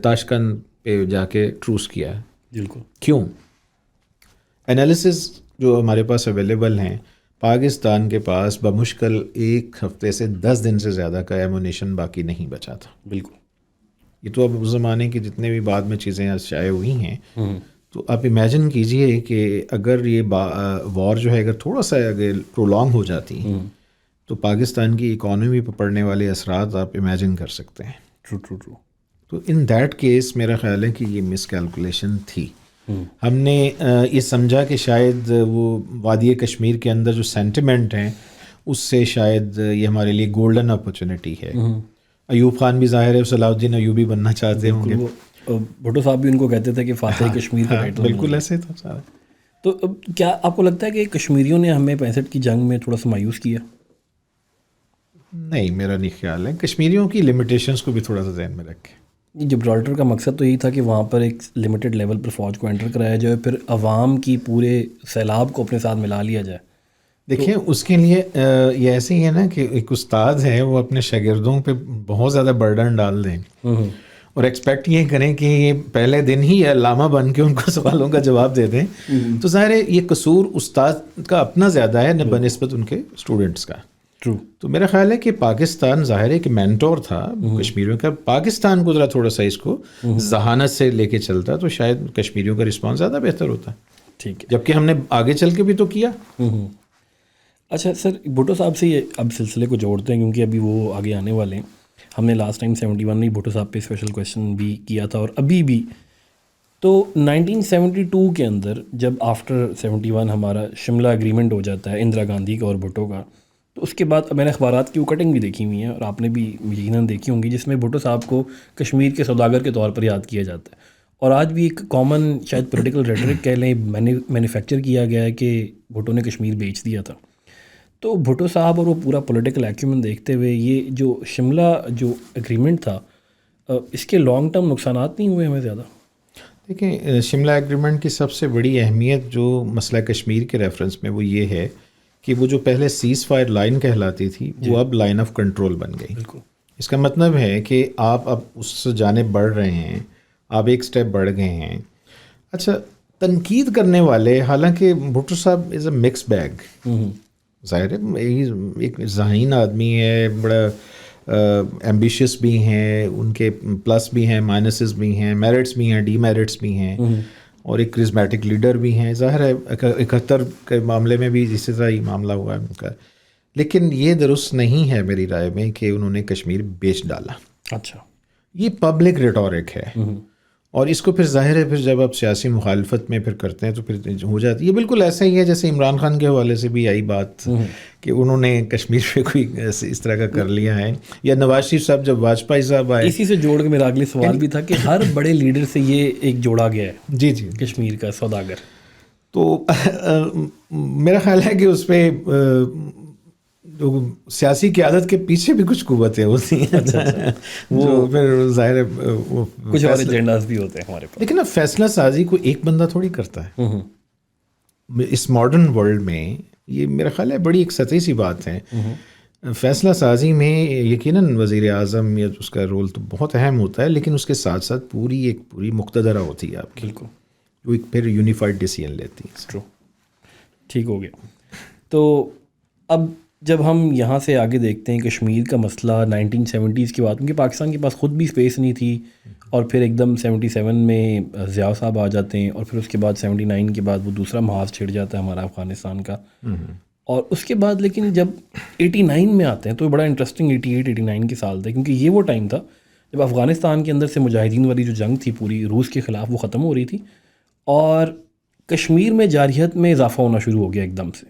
تاشقند پہ جا کے ٹروس کیا ہے. بالکل. کیوں؟ انالیسز جو ہمارے پاس اویلیبل ہیں، پاکستان کے پاس بمشکل 1 ہفتے سے 10 دن سے زیادہ کا ایمونیشن باقی نہیں بچا تھا. بالکل. یہ تو اب اس زمانے کی جتنے بھی بعد میں چیزیں شائع ہوئی ہیں، تو آپ امیجن کیجئے کہ اگر یہ وار جو ہے اگر تھوڑا سا اگر پرولونگ ہو جاتی تو پاکستان کی اکانومی پر پڑنے والے اثرات آپ امیجن کر سکتے ہیں. ٹرو. تو ان دیٹ کیس میرا خیال ہے کہ یہ مس کیلکولیشن تھی. ہم نے یہ سمجھا کہ شاید وہ وادی کشمیر کے اندر جو سینٹیمنٹ ہیں اس سے شاید یہ ہمارے لیے گولڈن اپرچونٹی ہے. ایوب خان بھی ظاہر ہے صلاح الدین ایوبی بننا چاہتے ہوں گے. بھٹو صاحب بھی ان کو کہتے تھے کہ فاتح کشمیر کا ٹائٹل. بالکل ایسے تھا سارا. تو کیا آپ کو لگتا ہے کہ کشمیریوں نے ہمیں 65 کی جنگ میں تھوڑا سا مایوس کیا؟ نہیں، میرا نہیں خیال ہے. کشمیریوں کی لمیٹیشنز کو بھی تھوڑا سا ذہن میں رکھیں. جبرالٹر کا مقصد تو یہی تھا کہ وہاں پر ایک لمیٹڈ لیول پر فوج کو انٹر کرایا جائے، پھر عوام کی پورے سیلاب کو اپنے ساتھ ملا لیا جائے. دیکھیں اس کے لیے یہ ایسے ہی ہے نا کہ ایک استاد ہے وہ اپنے شاگردوں پہ بہت زیادہ برڈن ڈال دیں اور ایکسپیکٹ یہ کریں کہ یہ پہلے دن ہی علامہ بن کے ان کو سوالوں کا جواب دے دیں، تو ظاہر ہے یہ قصور استاد کا اپنا زیادہ ہے بنسبت ان کے اسٹوڈنٹس کا. تو میرا خیال ہے کہ پاکستان ظاہر ہے کہ مینٹور تھا کشمیریوں کا. پاکستان کو ذرا تھوڑا سا اس کو ذہانت سے لے کے چلتا تو شاید کشمیریوں کا رسپانس زیادہ بہتر ہوتا. ٹھیک ہے. جبکہ ہم نے آگے چل کے بھی تو کیا. اچھا سر، بھٹو صاحب سے یہ اب سلسلے کو جوڑتے ہیں کیونکہ ابھی وہ آگے آنے والے ہیں. ہم نے لاسٹ ٹائم 71 میں بھٹو صاحب پہ اسپیشل کویشچن بھی کیا تھا اور ابھی بھی. تو 1972 کے اندر جب آفٹر 71 ہمارا شملہ اگریمنٹ ہو جاتا ہے اندرا گاندھی کا اور بھٹو کا، تو اس کے بعد میں نے اخبارات کی وہ کٹنگ بھی دیکھی ہوئی ہیں اور آپ نے بھی یقیناً دیکھی ہوں گی، جس میں بھٹو صاحب کو کشمیر کے سوداگر کے طور پر یاد کیا جاتا ہے. اور آج بھی ایک کامن شاید پولیٹیکل ریٹرک کہہ لیں مینوفیکچر کیا گیا ہے کہ بھٹو نے کشمیر بیچ دیا تھا. تو بھٹو صاحب اور وہ پورا پولیٹیکل ایکیومن دیکھتے ہوئے یہ جو شملہ جو اگریمنٹ تھا، اس کے لانگ ٹرم نقصانات نہیں ہوئے ہمیں زیادہ؟ دیکھیں شملہ ایگریمنٹ کی سب سے بڑی اہمیت جو مسئلہ کشمیر کے ریفرنس میں وہ یہ ہے کہ وہ جو پہلے سیز فائر لائن کہلاتی تھی وہ اب لائن آف کنٹرول بن گئی. بالکل. اس کا مطلب ہے کہ آپ اب اس جانب بڑھ رہے ہیں، آپ ایک سٹیپ بڑھ گئے ہیں. اچھا، تنقید کرنے والے، حالانکہ بھٹو صاحب از اے مکس بیگ. ظاہر ہے ایک ذہین آدمی ہے، بڑا ایمبیشیس بھی ہیں، ان کے پلس بھی ہیں، مائنسز بھی ہیں، میرٹس بھی ہیں، ڈی میرٹس بھی ہیں، اور ایک کرزمیٹک لیڈر بھی ہیں. ظاہر ہے 71 کے معاملے میں بھی اسی طرح ہی معاملہ ہوا ہے ان کا. لیکن یہ درست نہیں ہے میری رائے میں کہ انہوں نے کشمیر بیچ ڈالا. اچھا، یہ پبلک ریٹورک ہے اور اس کو پھر ظاہر ہے پھر جب آپ سیاسی مخالفت میں پھر کرتے ہیں تو پھر ہو جاتی ہے. یہ بالکل ایسا ہی ہے جیسے عمران خان کے حوالے سے بھی آئی بات کہ انہوں نے کشمیر پہ کوئی اس طرح کا کر لیا ہے، یا نواز شریف صاحب جب واجپئی صاحب آئے. اسی سے جوڑ کے میرا اگلی سوال بھی تھا کہ ہر بڑے لیڈر سے یہ ایک جوڑا گیا ہے جی کشمیر کا سوداگر. تو میرا خیال ہے کہ اس پہ جو سیاسی قیادت کے پیچھے بھی کچھ قوتیں ہوتی ہیں جو پھر ظاہر ہے وہ کچھ اور ایجنڈاز بھی ہوتے ہیں ہمارے پاس. لیکن اب فیصلہ سازی کو ایک بندہ تھوڑی کرتا ہے. اس ماڈرن ورلڈ میں یہ میرا خیال ہے بڑی ایک سطحی سی بات ہے. فیصلہ سازی میں یقیناً وزیر اعظم یا اس کا رول تو بہت اہم ہوتا ہے، لیکن اس کے ساتھ ساتھ پوری مقتدرہ ہوتی ہے آپ کی، بالکل، جو ایک پھر یونیفائڈ ڈیسیژن لیتی ہے. ٹرو، ٹھیک ہو گیا. تو اب جب ہم یہاں سے آگے دیکھتے ہیں کشمیر کا مسئلہ 1970s کی بات، کیونکہ پاکستان کے پاس خود بھی اسپیس نہیں تھی، اور پھر ایک دم 77 میں ضیاء صاحب آ جاتے ہیں، اور پھر اس کے بعد 79 کے بعد وہ دوسرا محاذ چھڑ جاتا ہے ہمارا افغانستان کا. اور اس کے بعد لیکن جب 89 میں آتے ہیں تو بڑا انٹرسٹنگ 88-89 کے سال تھے، کیونکہ یہ وہ ٹائم تھا جب افغانستان کے اندر سے مجاہدین والی جو جنگ تھی پوری روس کے خلاف وہ ختم ہو رہی تھی، اور کشمیر میں جارحیت میں اضافہ ہونا شروع ہو گیا ایک دم سے.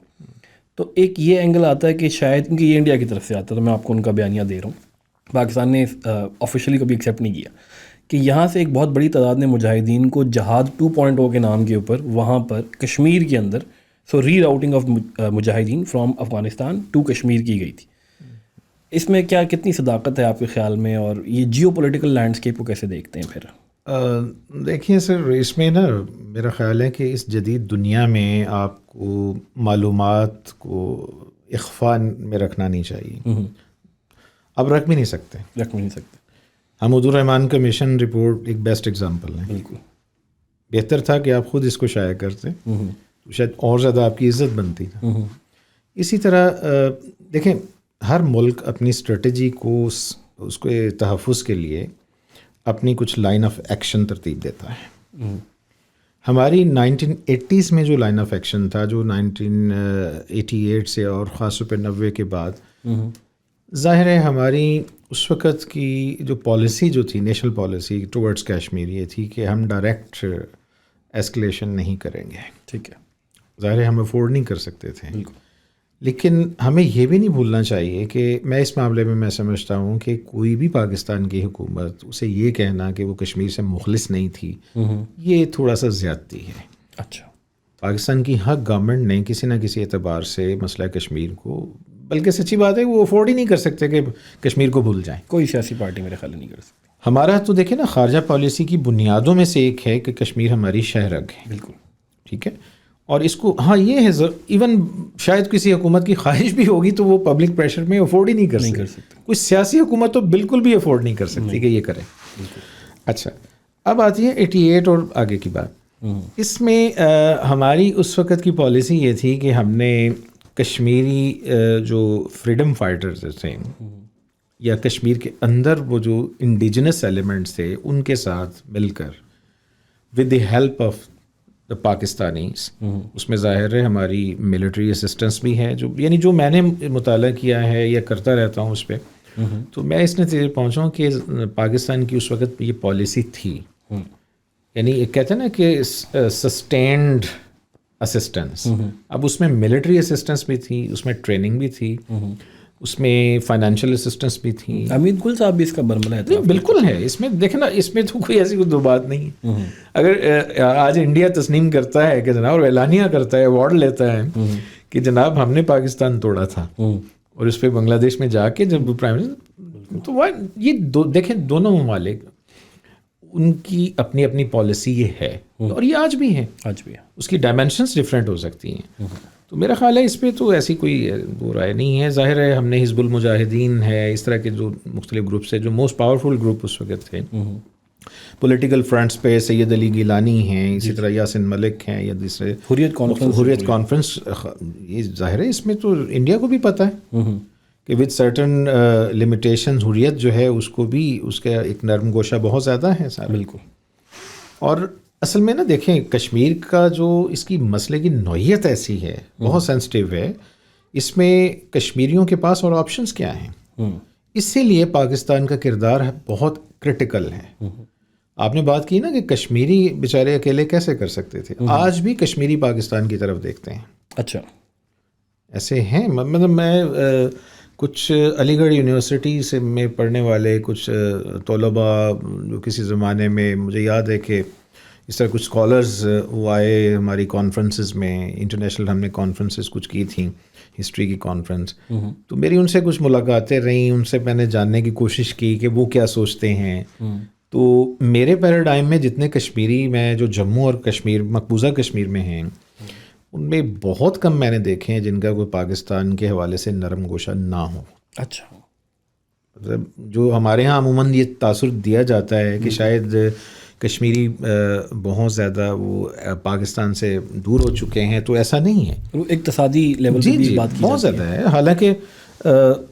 تو ایک یہ اینگل آتا ہے کہ شاید، کیونکہ یہ انڈیا کی طرف سے آتا ہے تو میں آپ کو ان کا بیانیہ دے رہا ہوں، پاکستان نے آفیشلی کبھی ایکسیپٹ نہیں کیا کہ یہاں سے ایک بہت بڑی تعداد نے مجاہدین کو جہاد 2.0 کے نام کے اوپر وہاں پر کشمیر کے اندر ری راؤٹنگ آف مجاہدین فرام افغانستان ٹو کشمیر کی گئی تھی. اس میں کتنی صداقت ہے آپ کے خیال میں، اور یہ جیو پولیٹیکل لینڈسکیپ کو کیسے دیکھتے ہیں پھر؟ دیکھیے سر، اس میں نا میرا خیال ہے کہ اس جدید دنیا میں آپ کو معلومات کو اخفاء میں رکھنا نہیں چاہیے. اب رکھ بھی نہیں سکتے. حمود الرحمان کا مشن رپورٹ ایک بیسٹ ایگزامپل ہے. بالکل بہتر تھا کہ آپ خود اس کو شائع کرتے، تو شاید اور زیادہ آپ کی عزت بنتی تھا. اسی طرح دیکھیں، ہر ملک اپنی اسٹریٹجی کو اس کے تحفظ کے لیے اپنی کچھ لائن آف ایکشن ترتیب دیتا ہے. ہماری 1980s میں جو لائن آف ایکشن تھا، جو 1988 سے اور خاص طور پہ 90 کے بعد، ظاہر ہے ہماری اس وقت کی جو پالیسی جو تھی، نیشنل پالیسی ٹورڈز کشمیر، یہ تھی کہ ہم ڈائریکٹ ایسکلیشن نہیں کریں گے. ٹھیک ہے، ظاہر ہے ہم افورڈ نہیں کر سکتے تھے. بالکل. لیکن ہمیں یہ بھی نہیں بھولنا چاہیے کہ میں اس معاملے میں سمجھتا ہوں کہ کوئی بھی پاکستان کی حکومت اسے یہ کہنا کہ وہ کشمیر سے مخلص نہیں تھی، یہ تھوڑا سا زیادتی ہے. اچھا، پاکستان کی ہر گورنمنٹ نے کسی نہ کسی اعتبار سے مسئلہ کشمیر کو، بلکہ سچی بات ہے وہ افورڈ ہی نہیں کر سکتے کہ کشمیر کو بھول جائیں. کوئی سیاسی پارٹی میرے خیال نہیں کر سکتی. ہمارا تو دیکھیں نا، خارجہ پالیسی کی بنیادوں میں سے ایک ہے کہ کشمیر ہماری شہ رگ ہے. بالکل ٹھیک ہے. اور اس کو ہاں یہ ہے، ایون شاید کسی حکومت کی خواہش بھی ہوگی تو وہ پبلک پریشر میں افورڈ ہی نہیں کر سکتی. کوئی سیاسی حکومت تو بالکل بھی افورڈ نہیں کر سکتی کہ یہ کرے. اچھا، اب آتی ہے 88 اور آگے کی بات. اس میں ہماری اس وقت کی پالیسی یہ تھی کہ ہم نے کشمیری جو فریڈم فائٹرز تھے یا کشمیر کے اندر وہ جو انڈیجنس ایلیمنٹس تھے، ان کے ساتھ مل کر with the help of the Pakistanis, اس میں ظاہر ہے ہماری ملٹری اسسٹنس بھی ہے، یعنی جو میں نے مطالعہ کیا ہے یا کرتا رہتا ہوں اس پہ، تو میں اس نتیجے پہنچا ہوں کہ پاکستان کی اس وقت یہ پالیسی تھی. یعنی ایک کہتے ہیں نا کہ سسٹینڈ اسسٹنس. اب اس میں ملٹری اسسٹنس بھی تھی، اس میں ٹریننگ بھی تھی، اس میں فائنینشیل اسسٹنس بھی تھی. امید گل صاحب بھی اس کا برملا ہے. بالکل ہے. اس میں دیکھیں نا، اس میں تو کوئی ایسی کوئی دو بات نہیں ہے. اگر آج انڈیا تسلیم کرتا ہے کہ جناب، اور اعلانیہ کرتا ہے، ایوارڈ لیتا ہے کہ جناب ہم نے پاکستان توڑا تھا، اور اس پہ بنگلہ دیش میں جا کے جب پرائم منسٹر، تو یہ دیکھیں دونوں ممالک ان کی اپنی اپنی پالیسی یہ ہے، اور یہ آج بھی ہے. اس کی ڈائمینشنس ڈفرینٹ ہو سکتی ہیں. تو میرا خیال ہے اس پہ تو ایسی کوئی دو رائے نہیں ہے. ظاہر ہے ہم نے حزب المجاہدین ہے، اس طرح کے جو مختلف گروپس ہیں، جو موسٹ پاورفل گروپ اس وقت تھے پولیٹیکل فرنٹس پہ، سید علی گیلانی ہیں، اسی طرح یاسین ملک ہیں، یا دوسرے حریت کانفرنس. یہ ظاہر ہے اس میں تو انڈیا کو بھی پتہ ہے کہ ود سرٹن لمیٹیشنز حریت جو ہے اس کو بھی، اس کا ایک نرم گوشہ بہت زیادہ ہے سارا. بالکل. اور اصل میں نا دیکھیں، کشمیر کا جو اس کی مسئلے کی نوعیت ایسی ہے، بہت سینسٹیو ہے. اس میں کشمیریوں کے پاس اور آپشنز کیا ہیں، اسی لیے پاکستان کا کردار بہت کرٹیکل ہے. آپ نے بات کی نا کہ کشمیری بیچارے اکیلے کیسے کر سکتے تھے. آج بھی کشمیری پاکستان کی طرف دیکھتے ہیں. اچھا، ایسے ہیں. مطلب میں کچھ علی گڑھ یونیورسٹی سے میں پڑھنے والے کچھ طلباء جو کسی زمانے میں، مجھے یاد ہے کہ اس طرح کچھ اسکالرز وہ آئے ہماری کانفرنسز میں، انٹرنیشنل ہم نے کانفرنسز کچھ کی تھیں، ہسٹری کی کانفرنس، تو میری ان سے کچھ ملاقاتیں رہیں، ان سے میں نے جاننے کی کوشش کی کہ وہ کیا سوچتے ہیں. تو میرے پیراڈائم میں جتنے کشمیری میں جو جموں اور کشمیر مقبوضہ کشمیر میں ہیں ان میں بہت کم میں نے دیکھے ہیں جن کا کوئی پاکستان کے حوالے سے نرم گوشہ نہ ہو. اچھا. مطلب جو ہمارے ہاں عموماً یہ تاثر دیا جاتا ہے کہ شاید کشمیری بہت زیادہ وہ پاکستان سے دور ہو چکے ہیں، تو ایسا نہیں ہے. اقتصادی لیول جی پہ بھی جی بات کی بہت جاتی زیادہ ہے. حالانکہ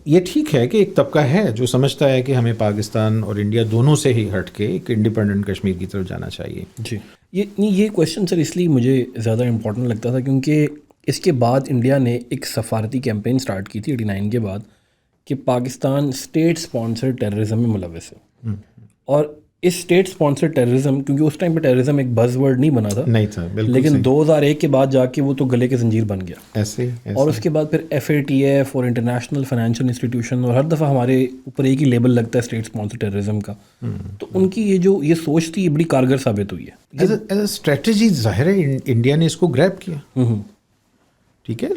یہ ٹھیک ہے کہ ایک طبقہ ہے جو سمجھتا ہے کہ ہمیں پاکستان اور انڈیا دونوں سے ہی ہٹ کے ایک انڈیپینڈنٹ کشمیر کی طرف جانا چاہیے. جی. یہ کویشچن سر اس لیے مجھے زیادہ امپورٹنٹ لگتا تھا کیونکہ اس کے بعد انڈیا نے ایک سفارتی کیمپین سٹارٹ کی تھی 89 کے بعد کہ پاکستان اسٹیٹ اسپانسر ٹیررزم میں ملوث ہے. اور اس اسٹیٹ اسپانسر ٹیررزم، کیونکہ اس ٹائم پہ ٹیررزم ایک بز ورڈ نہیں بنا تھا، نہیں تھا بالکل، لیکن 2001 کے بعد جا کے وہ تو گلے کے زنجیر بن گیا. ایسے اور اس کے بعد پھر FATF اور انٹرنیشنل فائنینشیل انسٹیٹیوشن، اور ہر دفعہ ہمارے اوپر ایک ہی لیبل لگتا ہے اسٹیٹ اسپانسر ٹیررزم کا. تو ان کی یہ سوچ تھی، یہ بڑی کارگر ثابت ہوئی ہے. ایز اے اسٹریٹجی ظاہر ہے انڈیا نے اس کو گریب کیا. ٹھیک ہے،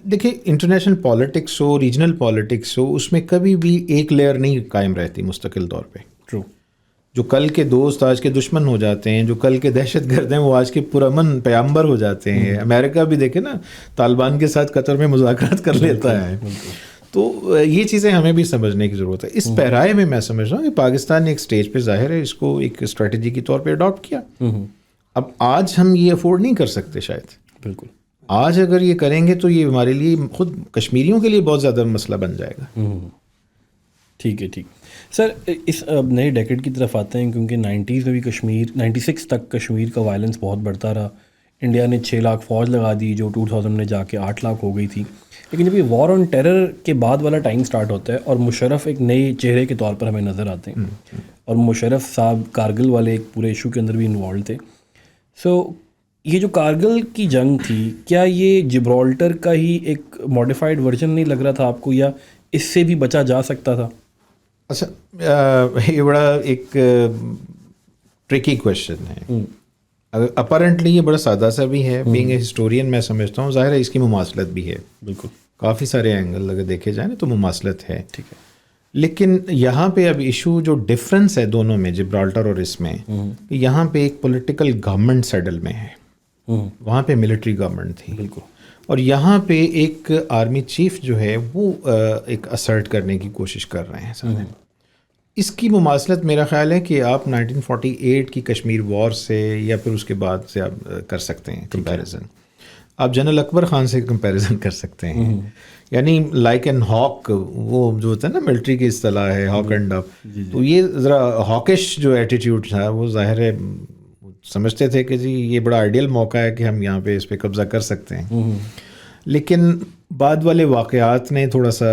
دیکھیں انٹرنیشنل پالیٹکس ہو، ریجنل پالیٹکس ہو، اس میں کبھی بھی ایک لیئر نہیں قائم رہتی مستقل طور پہ. ٹرو. جو کل کے دوست آج کے دشمن ہو جاتے ہیں، جو کل کے دہشت گرد ہیں وہ آج کے پرامن پیامبر ہو جاتے ہیں. امریکہ بھی دیکھیں نا، طالبان کے ساتھ قطر میں مذاکرات کر لیتا ہے. تو یہ چیزیں ہمیں بھی سمجھنے کی ضرورت ہے. اس پیرائے میں میں سمجھ رہا ہوں کہ پاکستان نے ایک سٹیج پہ ظاہر ہے اس کو ایک اسٹریٹجی کے طور پہ اڈاپٹ کیا. اب آج ہم یہ افورڈ نہیں کر سکتے شاید. بالکل. آج اگر یہ کریں گے تو یہ ہمارے لیے خود کشمیریوں کے لیے بہت زیادہ مسئلہ بن جائے گا. ٹھیک ہے. ٹھیک سر، اس نئے ڈیکیڈ کی طرف آتے ہیں کیونکہ 90s میں بھی 96 تک کشمیر کا وائلنس بہت بڑھتا رہا. انڈیا نے 6 لاکھ فوج لگا دی جو 2000 میں جا کے 8 لاکھ ہو گئی تھی. لیکن جب یہ وار آن ٹیرر کے بعد والا ٹائم سٹارٹ ہوتا ہے اور مشرف ایک نئے چہرے کے طور پر ہمیں نظر آتے ہیں، اور مشرف صاحب کارگل والے ایک پورے ایشو کے اندر بھی انوالو تھے. سو یہ جو کارگل کی جنگ تھی، کیا یہ جبرالٹر کا ہی ایک ماڈیفائڈ ورژن نہیں لگ رہا تھا آپ کو، یا اس سے بھی بچا جا سکتا تھا؟ اچھا، یہ بڑا ایک ٹرکی کویشچن ہے. اپیرنٹلی یہ بڑا سادہ سا بھی ہے. بینگ اے ہسٹورین میں سمجھتا ہوں ظاہر ہے اس کی مماثلت بھی ہے. بالکل، کافی سارے اینگل اگر دیکھے جائیں تو مماثلت ہے. ٹھیک ہے، لیکن یہاں پہ اب ایشو جو ڈفرینس ہے دونوں میں، جبرالٹر اور اس میں، یہاں پہ ایک پولیٹیکل گورنمنٹ سیڈل میں ہے، وہاں پہ ملٹری گورنمنٹ تھی. بالکل. اور یہاں پہ ایک آرمی چیف جو ہے وہ ایک اسرٹ کرنے کی کوشش کر رہے ہیں سارے. اس کی مماثلت میرا خیال ہے کہ آپ 1948 کی کشمیر وار سے یا پھر اس کے بعد سے آپ کر سکتے ہیں کمپیریزن. آپ جنرل اکبر خان سے کمپیریزن کر سکتے ہیں. یعنی لائک این ہاک، وہ جو ہوتا ہے نا ملٹری کی اصطلاح ہے، ہاک اینڈ اپ. تو یہ ذرا ہاکش جو ایٹیٹیوڈ تھا وہ ظاہر ہے سمجھتے تھے کہ جی یہ بڑا آئیڈیل موقع ہے کہ ہم یہاں پہ اس پہ قبضہ کر سکتے ہیں. لیکن بعد والے واقعات نے تھوڑا سا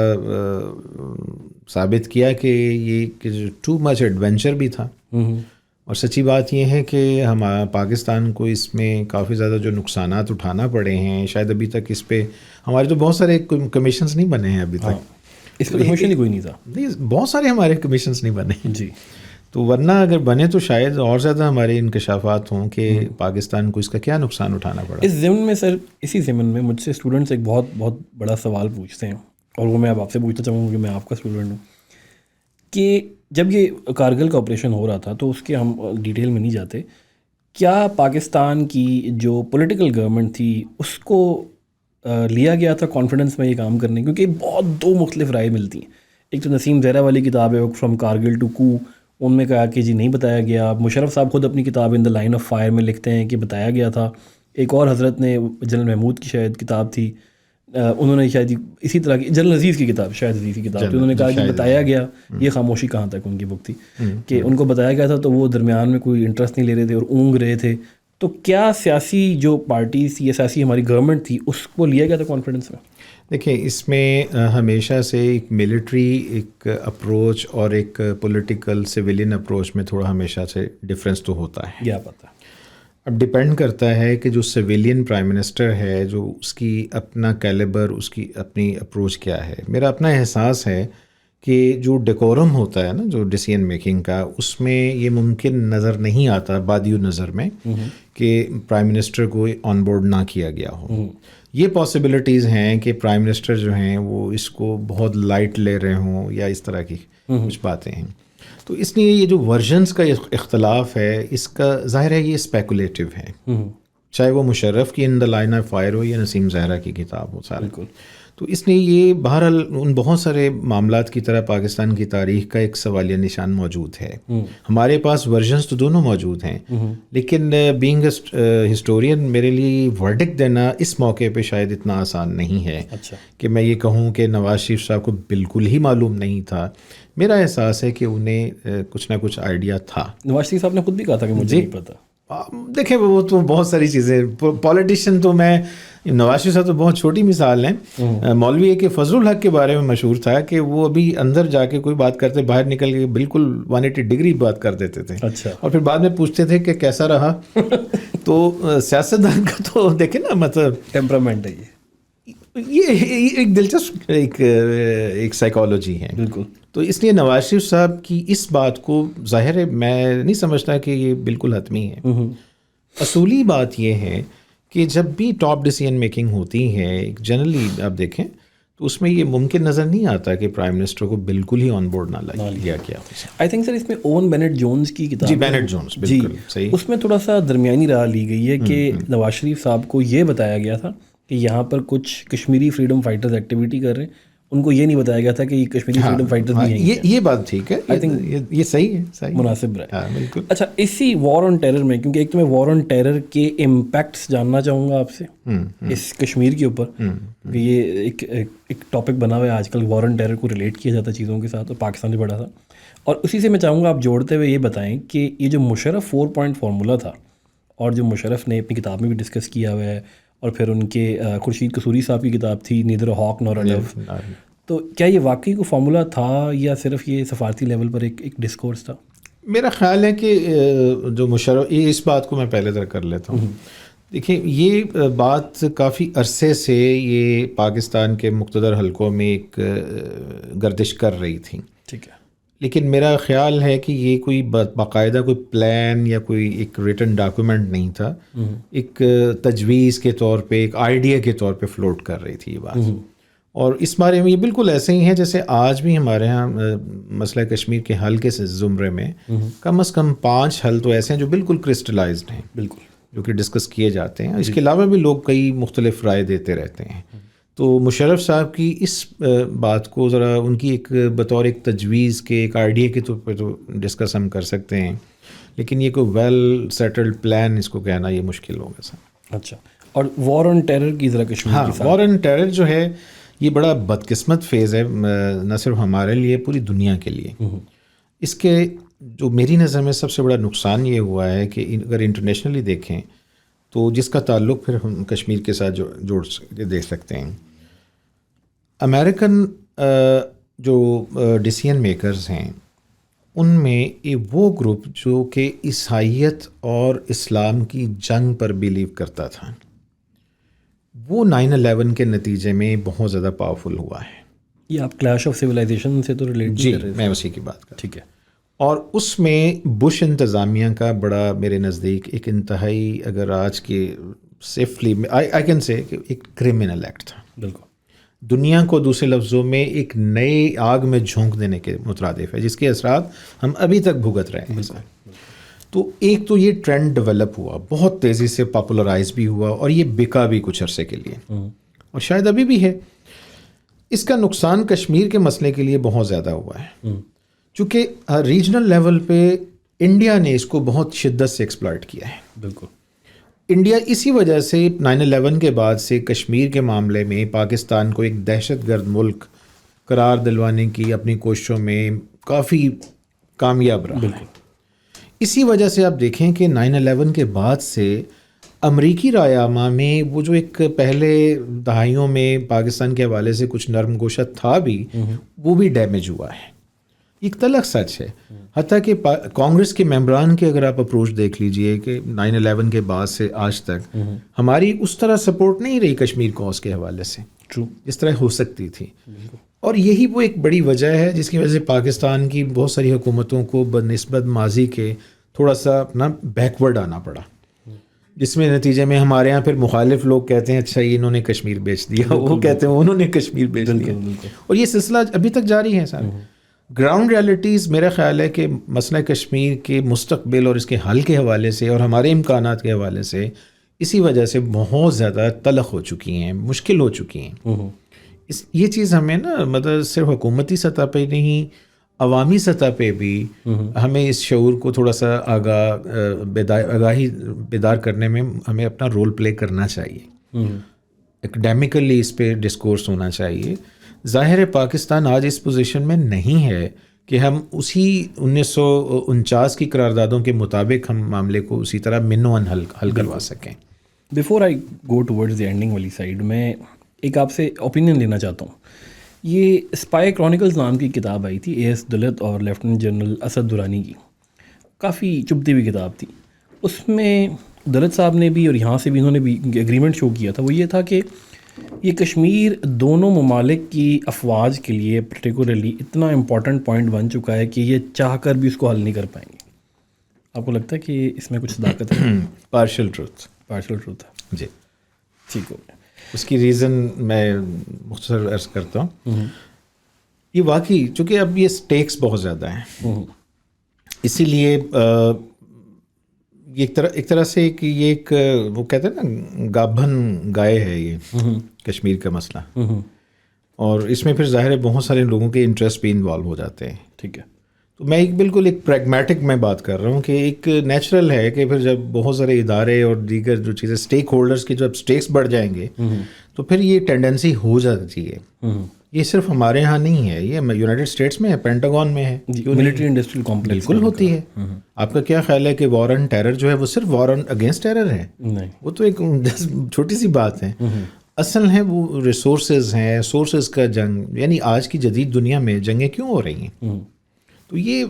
ثابت کیا کہ یہ ٹو مچ ایڈونچر بھی تھا. اور سچی بات یہ ہے کہ ہم پاکستان کو اس میں کافی زیادہ جو نقصانات اٹھانا پڑے ہیں، شاید ابھی تک اس پہ ہمارے تو بہت سارے کمیشنز نہیں بنے ہیں ابھی تک. اس پہ کمیشن ہی کوئی نہیں تھا. نہیں، بہت سارے ہمارے کمیشنز نہیں بنے. جی. تو ورنہ اگر بنے تو شاید اور زیادہ ہمارے انکشافات ہوں کہ پاکستان کو اس کا کیا نقصان اٹھانا پڑا. اس ضمن میں سر، اسی ضمن میں مجھ سے اسٹوڈنٹس ایک بہت بہت بڑا سوال پوچھتے ہیں، اور وہ میں اب آپ سے پوچھنا چاہوں گا کہ میں آپ کا اسٹوڈنٹ ہوں، کہ جب یہ کارگل کا آپریشن ہو رہا تھا تو اس کے ہم ڈیٹیل میں نہیں جاتے، کیا پاکستان کی جو پولیٹیکل گورنمنٹ تھی اس کو لیا گیا تھا کانفیڈنس میں یہ کام کرنے؟ کیونکہ بہت 2 مختلف رائے ملتی ہیں. ایک تو نسیم زہرا والی کتاب ہے فرام کارگل ٹو کو، ان میں کہا کہ جی نہیں بتایا گیا. مشرف صاحب خود اپنی کتاب ان دا لائن آف فائر میں لکھتے ہیں کہ بتایا گیا تھا. ایک اور حضرت نے، جنرل محمود کی شاید کتاب تھی، انہوں نے شاید اسی طرح کی، جنرل عزیز کی کتاب، شاید عزیز کی کتاب تھی، انہوں نے کہا کہ بتایا گیا. یہ خاموشی کہاں تک ان کی بک تھی کہ ان کو بتایا گیا تھا تو وہ درمیان میں کوئی انٹرسٹ نہیں لے رہے تھے اور اونگ رہے تھے. تو کیا سیاسی جو پارٹیز تھی یا سیاسی ہماری گورنمنٹ تھی اس کو لیا گیا تھا کانفیڈنس میں؟ دیکھیں، اس میں ہمیشہ سے ایک ملٹری ایک اپروچ اور ایک پولیٹیکل سویلین اپروچ میں تھوڑا ہمیشہ سے ڈفرینس تو ہوتا ہے. کیا پتہ، اب ڈپینڈ کرتا ہے کہ جو سویلین پرائم منسٹر ہے، جو اس کی اپنا کیلیبر، اس کی اپنی اپروچ کیا ہے. میرا اپنا احساس ہے کہ جو ڈیکورم ہوتا ہے نا جو ڈیسیژن میکنگ کا، اس میں یہ ممکن نظر نہیں آتا بادی نظر میں کہ پرائم منسٹر کو آن بورڈ نہ کیا گیا ہو. یہ پاسبلٹیز ہیں کہ پرائم منسٹر جو ہیں وہ اس کو بہت لائٹ لے رہے ہوں یا اس طرح کی کچھ باتیں ہیں. تو اس لیے یہ جو ورژنس کا اختلاف ہے اس کا ظاہر ہے یہ اسپیکولیٹو ہے، چاہے وہ مشرف کی ان دا لائن آف فائر ہو یا نسیم زہرا کی کتاب ہو سارا. تو اس لیے یہ بہرحال ان بہت سارے معاملات کی طرح پاکستان کی تاریخ کا ایک سوالیہ نشان موجود ہے. ہمارے پاس ورژنس تو دونوں موجود ہیں، لیکن بینگ اے ہسٹورین میرے لیے ورڈکٹ دینا اس موقع پہ شاید اتنا آسان نہیں ہے کہ میں یہ کہوں کہ نواز شریف صاحب کو بالکل ہی معلوم نہیں تھا. میرا احساس ہے کہ انہیں کچھ نہ کچھ آئیڈیا تھا. نواز شریف صاحب نے خود بھی کہا تھا کہ مجھے نہیں پتا. دیکھیں وہ تو بہت ساری چیزیں پولیٹیشین تو میں نواز شریف صاحب تو بہت چھوٹی مثال ہیں. مولوی اے کے فضل الحق کے بارے میں مشہور تھا کہ وہ ابھی اندر جا کے کوئی بات کرتے باہر نکل کے بالکل 180 ڈگری بات کر دیتے تھے. اور پھر بعد میں پوچھتے تھے کہ کیسا رہا. تو سیاستدان کا تو دیکھیں نا مطلب ٹیمپرامنٹ ہے یہ ایک دلچسپ ایک سائیکالوجی ہے. بالکل. تو اس لیے نواز شریف صاحب کی اس بات کو ظاہر ہے میں نہیں سمجھتا کہ یہ بالکل حتمی ہے. اصولی بات یہ ہے کہ جب بھی ٹاپ ڈیسیژن میکنگ ہوتی ہے جنرلی آپ دیکھیں تو اس میں یہ ممکن نظر نہیں آتا کہ پرائم منسٹر کو بالکل ہی آن بورڈ نہ لیا گیا. آئی تھنک سر اس میں اوون بینٹ جونز کی کتاب، جی بینٹ جونز، بالکل صحیح، اس میں تھوڑا سا درمیانی راہ لی گئی ہے کہ نواز شریف صاحب کو یہ بتایا گیا تھا کہ یہاں پر کچھ کشمیری فریڈم فائٹرز ایکٹیویٹی کر رہے ہیں، ان کو یہ نہیں بتایا گیا تھا کہ یہ کشمیری فریڈم فائٹرز بھی ہیں. یہ بات ٹھیک ہے، آئی تھنک یہ صحیح ہے، مناسب رہا. بالکل. اچھا اسی وار آن ٹیرر میں، کیونکہ ایک تو میں وار آن ٹیرر کے امپیکٹس جاننا چاہوں گا آپ سے اس کشمیر کے اوپر، کہ یہ ایک ٹاپک بنا ہوا ہے آج کل، وار آن ٹیرر کو ریلیٹ کیا جاتا ہے چیزوں کے ساتھ اور پاکستان سے بڑا تھا. اور اسی سے میں چاہوں گا آپ جوڑتے ہوئے یہ بتائیں کہ یہ جو مشرف 4 پوائنٹ فارمولہ تھا اور جو مشرف نے اپنی کتاب میں بھی ڈسکس کیا ہوا ہے، اور پھر ان کے خورشید قصوری صاحب کی کتاب تھی neither a ہاک Noor a do, تو کیا یہ واقعی کوئی فارمولہ تھا یا صرف یہ سفارتی لیول پر ایک ڈسکورس تھا؟ میرا خیال ہے کہ جو مشرف، اس بات کو میں پہلے تر کر لیتا ہوں. دیکھیں یہ بات کافی عرصے سے یہ پاکستان کے مقتدر حلقوں میں ایک گردش کر رہی تھی. ٹھیک ہے. لیکن میرا خیال ہے کہ یہ کوئی باقاعدہ کوئی پلان یا کوئی ایک ریٹن ڈاکیومنٹ نہیں تھا، ایک تجویز کے طور پہ، ایک آئیڈیا کے طور پہ فلوٹ کر رہی تھی یہ بات. اور اس بارے میں یہ بالکل ایسے ہی ہے جیسے آج بھی ہمارے ہاں مسئلہ کشمیر کے حل کے زمرے میں کم از کم 5 حل تو ایسے ہیں جو بالکل کرسٹلائزڈ ہیں، بالکل، جو کہ ڈسکس کیے جاتے ہیں. اس کے علاوہ بھی لوگ کئی مختلف رائے دیتے رہتے ہیں. تو مشرف صاحب کی اس بات کو ذرا ان کی ایک بطور ایک تجویز کے، ایک آئیڈیا کے طور پہ تو ڈسکس ہم کر سکتے ہیں، لیکن یہ کوئی ویل سیٹلڈ پلان اس کو کہنا یہ مشکل ہوگا سر. اچھا. اور وار آن ٹیرر کی ذرا کشمیر کی وار آن ٹیرر جو ہے یہ بڑا بدقسمت فیز ہے، نہ صرف ہمارے لیے، پوری دنیا کے لیے. اس کے جو میری نظر میں سب سے بڑا نقصان یہ ہوا ہے کہ اگر انٹرنیشنلی دیکھیں تو جس کا تعلق پھر ہم کشمیر کے ساتھ جوڑ دیکھ سکتے ہیں. امریکن جو ڈیسیژن میکرز ہیں ان میں وہ گروپ جو کہ عیسائیت اور اسلام کی جنگ پر بیلیو کرتا تھا، وہ 9/11 کے نتیجے میں بہت زیادہ پاورفل ہوا ہے. یہ آپ کلیش آف سویلائزیشن سے تو ریلیٹ جی، میں اسی کی بات کر. ٹھیک ہے. اور اس میں بش انتظامیہ کا بڑا میرے نزدیک ایک انتہائی، اگر آج کے سیفلی آئی کین سے کہ ایک کرمنل ایکٹ تھا. بالکل. دنیا کو دوسرے لفظوں میں ایک نئے آگ میں جھونک دینے کے مترادف ہے، جس کے اثرات ہم ابھی تک بھگت رہے ہیں. تو ایک تو یہ ٹرینڈ ڈیولپ ہوا، بہت تیزی سے پاپولرائز بھی ہوا اور یہ بکا بھی کچھ عرصے کے لیے، اور شاید ابھی بھی ہے. اس کا نقصان کشمیر کے مسئلے کے لیے بہت زیادہ ہوا ہے، چونکہ ریجنل لیول پہ انڈیا نے اس کو بہت شدت سے ایکسپلائٹ کیا ہے. بالکل. انڈیا اسی وجہ سے 9/11 کے بعد سے کشمیر کے معاملے میں پاکستان کو ایک دہشت گرد ملک قرار دلوانے کی اپنی کوششوں میں کافی کامیاب رہا. بالکل. اسی وجہ سے آپ دیکھیں کہ 9/11 کے بعد سے امریکی رائے عامہ میں وہ جو ایک پہلے دہائیوں میں پاکستان کے حوالے سے کچھ نرم گوشت تھا بھی، وہ بھی ڈیمیج ہوا ہے. ایک تلخ سچ ہے. حتیٰ کہ کانگریس کے ممبران کے اگر آپ اپروچ دیکھ لیجئے کہ 9/11 کے بعد سے آج تک ہماری اس طرح سپورٹ نہیں رہی کشمیر کوز کے حوالے سے، جس طرح ہو سکتی تھی. اور یہی وہ ایک بڑی وجہ ہے جس کی وجہ سے پاکستان کی بہت ساری حکومتوں کو بنسبت ماضی کے تھوڑا سا اپنا بیکورڈ آنا پڑا، جس میں نتیجے میں ہمارے یہاں پھر مخالف لوگ کہتے ہیں اچھا یہ انہوں نے کشمیر بیچ دیا، وہ کہتے ہیں انہوں نے کشمیر بیچ دیا، اور یہ سلسلہ ابھی تک جاری ہے سارے۔ گراؤنڈ ریالٹیز میرا خیال ہے کہ مسئلہ کشمیر کے مستقبل اور اس کے حل کے حوالے سے اور ہمارے امکانات کے حوالے سے اسی وجہ سے بہت زیادہ تلخ ہو چکی ہیں، مشکل ہو چکی ہیں۔ یہ چیز ہمیں نا مطلب صرف حکومتی سطح پہ نہیں، عوامی سطح پہ بھی ہمیں اس شعور کو تھوڑا سا بیدار کرنے میں ہمیں اپنا رول پلے کرنا چاہیے، اکیڈیمکلی اس پہ ڈسکورس ہونا چاہیے۔ ظاہر ہے پاکستان آج اس پوزیشن میں نہیں ہے کہ ہم اسی 1949 کی قراردادوں کے مطابق ہم معاملے کو اسی طرح منوان حل کروا سکیں۔ Before I go towards the ending والی سائڈ، میں ایک آپ سے اوپینین لینا چاہتا ہوں۔ یہ اسپائی کرونیکلز نام کی کتاب آئی تھی اے ایس دلت اور لیفٹیننٹ جنرل اسد درانی کی، کافی چبھتی ہوئی کتاب تھی۔ اس میں دلت صاحب نے بھی اور یہاں سے بھی انہوں نے بھی ایگریمنٹ شو کیا تھا، وہ یہ تھا کہ یہ کشمیر دونوں ممالک کی افواج کے لیے پرٹیکولرلی اتنا امپورٹنٹ پوائنٹ بن چکا ہے کہ یہ چاہ کر بھی اس کو حل نہیں کر پائیں گے۔ آپ کو لگتا ہے کہ اس میں کچھ صداقت ہے؟ پارشل ٹروتھ ہے جی، ٹھیک ہو گیا۔ اس کی ریزن میں مختصر عرض کرتا ہوں۔ یہ واقعی چونکہ اب یہ سٹیکس بہت زیادہ ہیں، اسی لیے ایک طرح سے کہ یہ ایک وہ کہتے ہیں نا گابھن گائے ہے یہ کشمیر کا مسئلہ، اور اس میں پھر ظاہر ہے بہت سارے لوگوں کے انٹرسٹ بھی انوالو ہو جاتے ہیں۔ ٹھیک ہے، تو میں بالکل ایک پریگمیٹک میں بات کر رہا ہوں کہ ایک نیچرل ہے کہ پھر جب بہت سارے ادارے اور دیگر جو چیزیں اسٹیک ہولڈرس کے جب اسٹیکس بڑھ جائیں گے تو پھر یہ ٹینڈنسی ہو جاتی ہے۔ یہ صرف ہمارے ہاں نہیں ہے، یہ یونائٹڈ اسٹیٹس میں ہے، پینٹاگون میں ہے، ملٹری انڈسٹریل کمپلیکس بالکل ہوتی ہے۔ آپ کا کیا خیال ہے کہ وار آن ٹیرر جو ہے وہ صرف وار آن اگینسٹ ٹیرر ہے؟ نہیں، وہ تو ایک چھوٹی سی بات ہے۔ اصل ہے وہ ریسورسز ہیں، سورسز کا جنگ، یعنی آج کی جدید دنیا میں جنگیں کیوں ہو رہی ہیں؟ تو یہ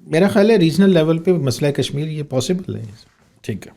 میرا خیال ہے ریجنل لیول پہ مسئلہ کشمیر یہ پاسبل ہے۔ ٹھیک ہے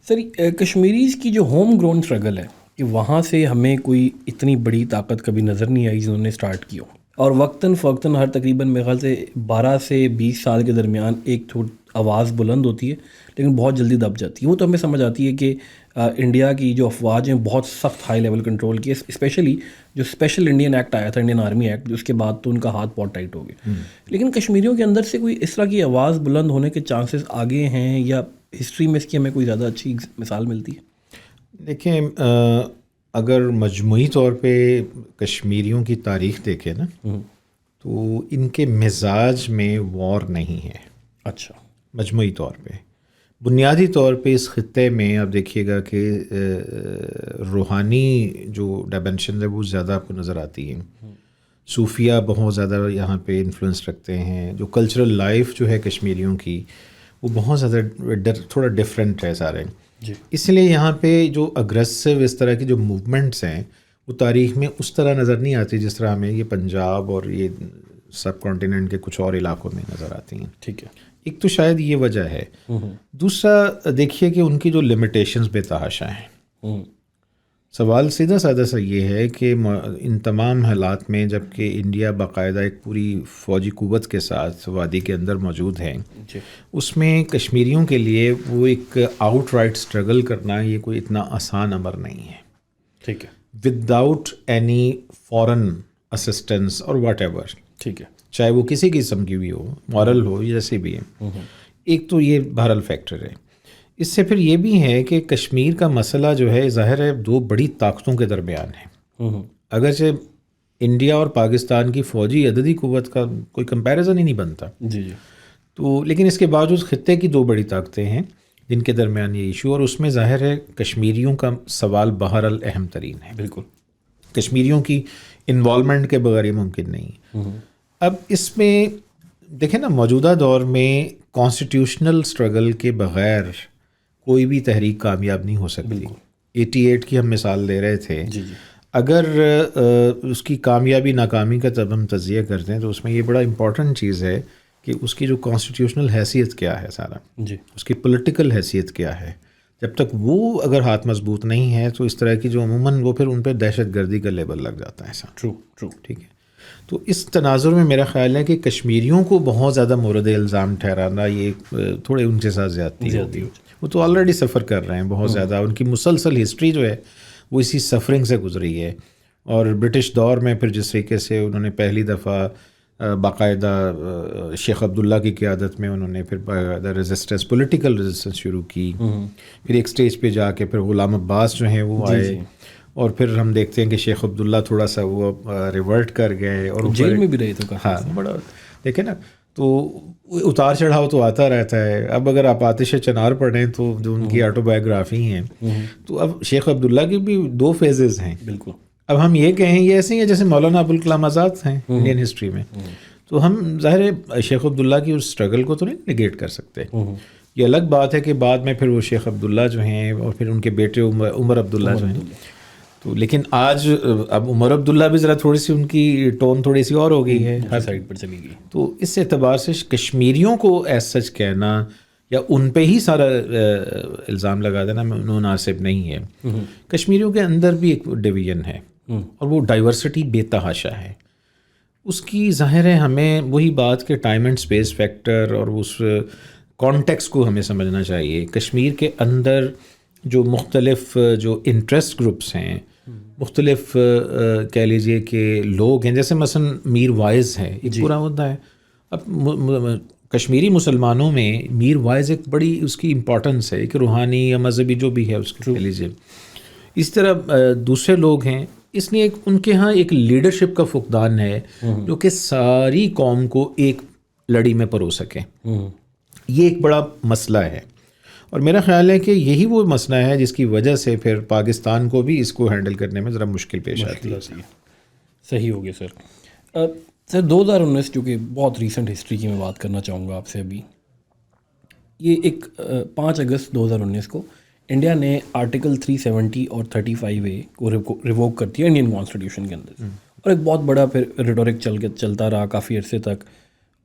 سر، کشمیریز کی جو ہوم گرون اسٹرگل ہے کہ وہاں سے ہمیں کوئی اتنی بڑی طاقت کبھی نظر نہیں آئی جنہوں نے اسٹارٹ کی ہو، اور وقتاً فوقتاً ہر تقریباً میرے خیال سے 12 سے 20 سال کے درمیان ایک آواز بلند ہوتی ہے لیکن بہت جلدی دب جاتی ہے۔ وہ تو ہمیں سمجھ آتی ہے کہ انڈیا کی جو افواج ہیں بہت سخت ہائی لیول کنٹرول کی، اسپیشلی جو اسپیشل انڈین ایکٹ آیا تھا، انڈین آرمی ایکٹ، اس کے بعد تو ان کا ہاتھ بہت ٹائٹ ہو گیا۔ لیکن کشمیریوں کے اندر سے کوئی اس طرح کی آواز بلند ہونے کے چانسز آگے ہیں، یا ہسٹری میں اس کی ہمیں کوئی زیادہ اچھی مثال ملتی ہے؟ دیکھیں، اگر مجموعی طور پہ کشمیریوں کی تاریخ دیکھیں نا تو ان کے مزاج میں وار نہیں ہے۔ اچھا، مجموعی طور پہ بنیادی طور پہ اس خطے میں آپ دیکھیے گا کہ روحانی جو ڈائمینشن ہے وہ زیادہ آپ کو نظر آتی ہے، صوفیہ بہت زیادہ یہاں پہ انفلوئنس رکھتے ہیں، جو کلچرل لائف جو ہے کشمیریوں کی وہ بہت زیادہ تھوڑا ڈفرینٹ ہے سارے جی۔ اس لیے یہاں پہ جو اگریسو اس طرح کی جو موومنٹس ہیں وہ تاریخ میں اس طرح نظر نہیں آتی جس طرح ہمیں یہ پنجاب اور یہ سب کانٹیننٹ کے کچھ اور علاقوں میں نظر آتی ہیں۔ ٹھیک ہے، ایک تو شاید یہ وجہ ہے، دوسرا دیکھیے کہ ان کی جو لمیٹیشنز بے تحاشا ہیں۔ سوال سیدھا سادہ سا یہ ہے کہ ان تمام حالات میں جب کہ انڈیا باقاعدہ ایک پوری فوجی قوت کے ساتھ وادی کے اندر موجود ہے، اس میں کشمیریوں کے لیے وہ ایک آؤٹ رائٹ اسٹرگل کرنا یہ کوئی اتنا آسان امر نہیں ہے۔ ٹھیک ہے، with out any foreign assistance اور واٹ ایور، ٹھیک ہے، چاہے وہ کسی قسم کی بھی ہو، مورل ہو، جیسے بھی ہے۔ ایک تو یہ بہرحال فیکٹر ہے۔ اس سے پھر یہ بھی ہے کہ کشمیر کا مسئلہ جو ہے ظاہر ہے دو بڑی طاقتوں کے درمیان ہے، اگرچہ انڈیا اور پاکستان کی فوجی عددی قوت کا کوئی کمپیریزن ہی نہیں بنتا، جی جی، تو لیکن اس کے باوجود خطے کی دو بڑی طاقتیں ہیں جن کے درمیان یہ ایشو، اور اس میں ظاہر ہے کشمیریوں کا سوال بہرحال اہم ترین ہے۔ بالکل، کشمیریوں کی انوالومنٹ کے بغیر یہ ممکن نہیں۔ اب اس میں دیکھیں نا، موجودہ دور میں کانسٹیٹیوشنل اسٹرگل کے بغیر کوئی بھی تحریک کامیاب نہیں ہو سکتی۔ 88 کی ہم مثال دے رہے تھے، جی جی، اگر اس کی کامیابی ناکامی کا جب ہم تجزیہ کرتے ہیں تو اس میں یہ بڑا امپورٹنٹ چیز ہے کہ اس کی جو کانسٹیٹیوشنل حیثیت کیا ہے، سارا جی، اس کی پولیٹیکل حیثیت کیا ہے۔ جب تک وہ اگر ہاتھ مضبوط نہیں ہے تو اس طرح کی جو عموماً وہ پھر ان پہ دہشت گردی کا لیبل لگ جاتا ہے ایسا۔ ٹرو ٹرو، ٹھیک ہے۔ تو اس تناظر میں میرا خیال ہے کہ کشمیریوں کو بہت زیادہ مورد الزام ٹھہرانا یہ تھوڑے ان کے ساتھ زیادتی ہوگی. وہ تو آلریڈی سفر کر رہے ہیں بہت زیادہ، ان کی مسلسل ہسٹری جو ہے وہ اسی سفرنگ سے گزری ہے. اور برٹش دور میں پھر جس طریقے سے انہوں نے پہلی دفعہ باقاعدہ شیخ عبداللہ کی قیادت میں انہوں نے پھر باقاعدہ ریزسٹنس، پولیٹیکل ریزسٹنس شروع کی. پھر ایک سٹیج پہ جا کے پھر غلام عباس جو ہیں وہ آئے، اور پھر ہم دیکھتے ہیں کہ شیخ عبداللہ تھوڑا سا وہ ریورٹ کر گئے اور جیل میں بھی رہے تو. ہاں بڑا دیکھیں نا، تو اتار چڑھاؤ تو آتا رہتا ہے. اب اگر آپ آتش چنار پڑھیں تو جو ان کی آٹو بایوگرافی ہیں، تو اب شیخ عبداللہ کی بھی 2 فیزز ہیں. بالکل. اب ہم یہ کہیں یہ ایسے ہی ہیں جیسے مولانا ابوالکلام آزاد ہیں انڈین ہسٹری میں. تو ہم ظاہر ہے شیخ عبداللہ کی اس اسٹرگل کو تو نہیں نگیٹ کر سکتے. یہ الگ بات ہے کہ بعد میں پھر وہ شیخ عبداللہ جو ہیں اور پھر ان کے بیٹے عمر عبداللہ جو ہیں، تو لیکن آج اب عمر عبداللہ بھی ذرا تھوڑی سی ان کی ٹون تھوڑی سی اور ہو گئی ہے، ہر سائڈ پر چلی گئی. تو اس اعتبار سے کشمیریوں کو ایز سچ کہنا یا ان پہ ہی سارا الزام لگا دینا مناسب نہیں ہے. کشمیریوں کے اندر بھی ایک ڈویژن ہے اور وہ ڈائیورسٹی بے تحاشا ہے. اس کی ظاہر ہے ہمیں وہی بات کہ ٹائم اینڈ اسپیس فیکٹر اور اس کانٹیکس کو ہمیں سمجھنا چاہیے. کشمیر کے اندر جو مختلف جو انٹرسٹ گروپس ہیں، مختلف کہہ لیجئے کہ لوگ ہیں، جیسے مثلا میر وائز ہے، ایک پورا ہوتا ہے. اب کشمیری مسلمانوں میں میر وائز ایک بڑی اس کی امپورٹنس ہے، ایک روحانی یا مذہبی جو بھی ہے اس کے کہہ لیجیے. اس طرح دوسرے لوگ ہیں، اس لیے ان کے ہاں ایک لیڈرشپ کا فقدان ہے جو کہ ساری قوم کو ایک لڑی میں پرو سکے. یہ ایک بڑا مسئلہ ہے، اور میرا خیال ہے کہ یہی وہ مسئلہ ہے جس کی وجہ سے پھر پاکستان کو بھی اس کو ہینڈل کرنے میں ذرا مشکل پیش آتی ہے. صحیح ہو گیا سر. سر 2019 جو کہ بہت ریسنٹ ہسٹری کی میں بات کرنا چاہوں گا آپ سے ابھی. یہ ایک 5 اگست 2019 کو انڈیا نے آرٹیکل 370 اور 35A کو ریووک کر دیا انڈین کانسٹیٹیوشن کے اندر، اور ایک بہت بڑا پھر ریٹورک چلتا رہا کافی عرصے تک.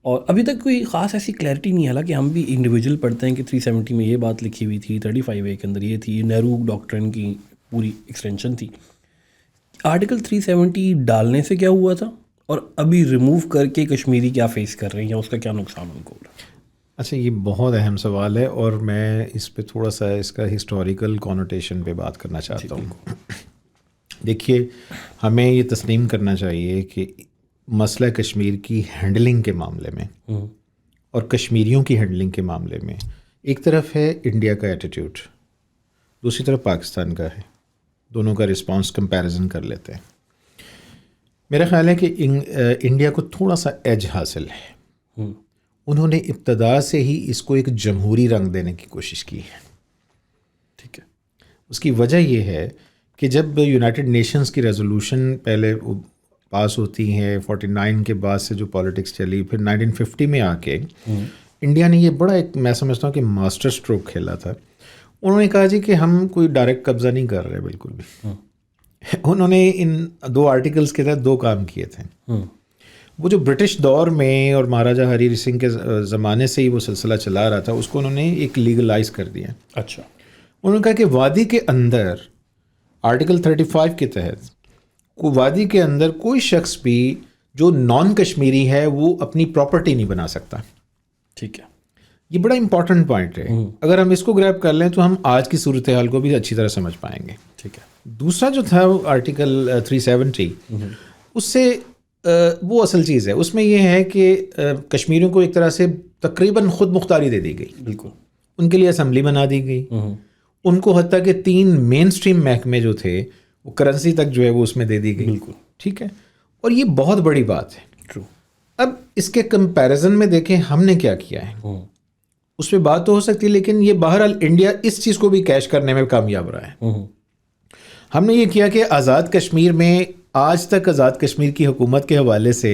اور ابھی تک کوئی خاص ایسی کلیئرٹی نہیں ہے، حالانکہ ہم بھی انڈیویجول پڑھتے ہیں کہ 370 میں یہ بات لکھی ہوئی تھی، 35A کے اندر یہ تھی، نہرو ڈاکٹرن کی پوری ایکسٹینشن تھی. آرٹیکل 370 ڈالنے سے کیا ہوا تھا، اور ابھی ریموو کر کے کشمیری کیا فیس کر رہے ہیں یا اس کا کیا نقصان ان کو ہو رہا ہے؟ اچھا، یہ بہت اہم سوال ہے، اور میں اس پہ تھوڑا سا اس کا ہسٹوریکل کونوٹیشن پہ بات کرنا چاہتا ہوں. دیکھیے، ہمیں یہ تسلیم کرنا چاہیے کہ مسئلہ کشمیر کی ہینڈلنگ کے معاملے میں اور کشمیریوں کی ہینڈلنگ کے معاملے میں ایک طرف ہے انڈیا کا ایٹیٹیوڈ، دوسری طرف پاکستان کا ہے. دونوں کا رسپانس کمپیریزن کر لیتے ہیں. میرا خیال ہے کہ انڈیا کو تھوڑا سا ایج حاصل ہے. انہوں نے ابتدا سے ہی اس کو ایک جمہوری رنگ دینے کی کوشش کی ہے. ٹھیک ہے، اس کی وجہ یہ ہے کہ جب یونائٹڈ نیشنز کی ریزولوشن پہلے پاس ہوتی ہیں 49 کے بعد سے جو پالیٹکس چلی، پھر 1950 میں آ کے انڈیا نے یہ بڑا ایک میں سمجھتا ہوں کہ ماسٹر اسٹروک کھیلا تھا. انہوں نے کہا جی کہ ہم کوئی ڈائریکٹ قبضہ نہیں کر رہے بالکل بھی. انہوں نے ان 2 آرٹیکلز کے تحت 2 کام کیے تھے. وہ جو برٹش دور میں اور مہاراجہ ہری سنگھ کے زمانے سے ہی وہ سلسلہ چلا رہا تھا، اس کو انہوں نے ایک لیگلائز کر دیا. اچھا، انہوں نے کہا کہ وادی کے اندر آرٹیکل 35 کے تحت وادی کے اندر کوئی شخص بھی جو نان کشمیری ہے وہ اپنی پراپرٹی نہیں بنا سکتا. ٹھیک ہے، یہ بڑا امپورٹنٹ پوائنٹ ہے. اگر ہم اس کو گریب کر لیں تو ہم آج کی صورتحال کو بھی اچھی طرح سمجھ پائیں گے. ٹھیک ہے. دوسرا جو تھا آرٹیکل 370، اس سے وہ اصل چیز ہے، اس میں یہ ہے کہ کشمیریوں کو ایک طرح سے تقریباً خود مختاری دے دی گئی. بالکل، ان کے لیے اسمبلی بنا دی گئی. ان کو حتیٰ کہ 3 مین سٹریم محکمے جو تھے وہ کرنسی تک جو ہے وہ اس میں دے دی گئی. بالکل ٹھیک ہے، اور یہ بہت بڑی بات ہے. ٹرو. اب اس کے کمپیریزن میں دیکھیں ہم نے کیا کیا ہے، اس پہ بات تو ہو سکتی ہے، لیکن یہ بہرحال انڈیا اس چیز کو بھی کیش کرنے میں کامیاب رہا ہے. ہم نے یہ کیا کہ آزاد کشمیر میں آج تک آزاد کشمیر کی حکومت کے حوالے سے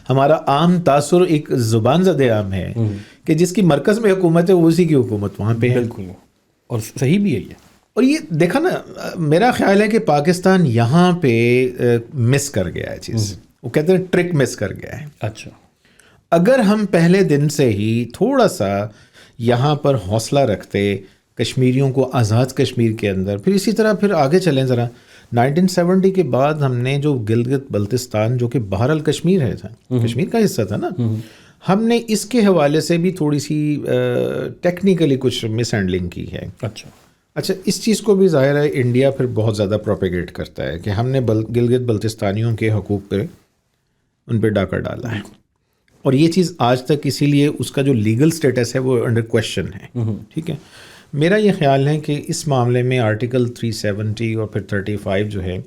ہمارا عام تاثر ایک زبان زدہ عام ہے کہ جس کی مرکز میں حکومت ہے اسی کی حکومت وہاں پہ ہے. بالکل، اور صحیح بھی ہے یہ. اور یہ دیکھا نا، میرا خیال ہے کہ پاکستان یہاں پہ مس کر گیا ہے چیز. وہ کہتے ہیں ٹرک مس کر گیا ہے. اچھا، اگر ہم پہلے دن سے ہی تھوڑا سا یہاں پر حوصلہ رکھتے کشمیریوں کو آزاد کشمیر کے اندر، پھر اسی طرح پھر آگے چلیں ذرا، 1970 کے بعد ہم نے جو گلگت بلتستان جو کہ بہرحال کشمیر ہے تھا، کشمیر کا حصہ تھا نا، ہم نے اس کے حوالے سے بھی تھوڑی سی ٹیکنیکلی کچھ مس ہینڈلنگ کی ہے. اچھا اس چیز کو بھی ظاہر ہے انڈیا پھر بہت زیادہ پروپیگیٹ کرتا ہے کہ ہم نے گلگت بلتستانیوں کے حقوق پہ ان پہ ڈاکہ ڈالا ہے، اور یہ چیز آج تک اسی لیے اس کا جو لیگل سٹیٹس ہے وہ انڈر کویشچن ہے. ٹھیک ہے، میرا یہ خیال ہے کہ اس معاملے میں آرٹیکل 370 اور پھر 35 جو ہے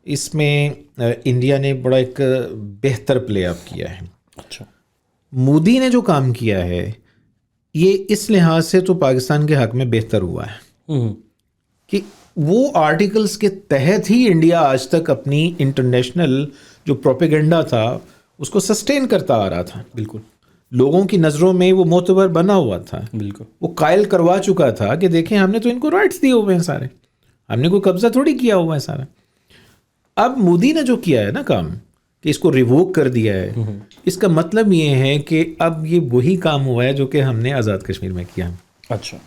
اس میں انڈیا نے بڑا ایک بہتر پلے اپ کیا ہے. اچھا، مودی نے جو کام کیا ہے یہ اس لحاظ سے تو پاکستان کے حق میں بہتر ہوا ہے کہ وہ آرٹیکلز کے تحت ہی انڈیا آج تک اپنی انٹرنیشنل جو پروپیگنڈا تھا اس کو سسٹین کرتا آ رہا تھا. بالکل، لوگوں کی نظروں میں وہ معتبر بنا ہوا تھا، بالکل وہ قائل کروا چکا تھا کہ دیکھیں ہم نے تو ان کو رائٹس دیے ہوئے ہیں سارے، ہم نے کوئی قبضہ تھوڑی کیا ہوا ہے سارا. اب مودی نے جو کیا ہے نا کام کہ اس کو ریووک کر دیا ہے، اس کا مطلب یہ ہے کہ اب یہ وہی کام ہوا ہے جو کہ ہم نے آزاد کشمیر میں کیا. اچھا،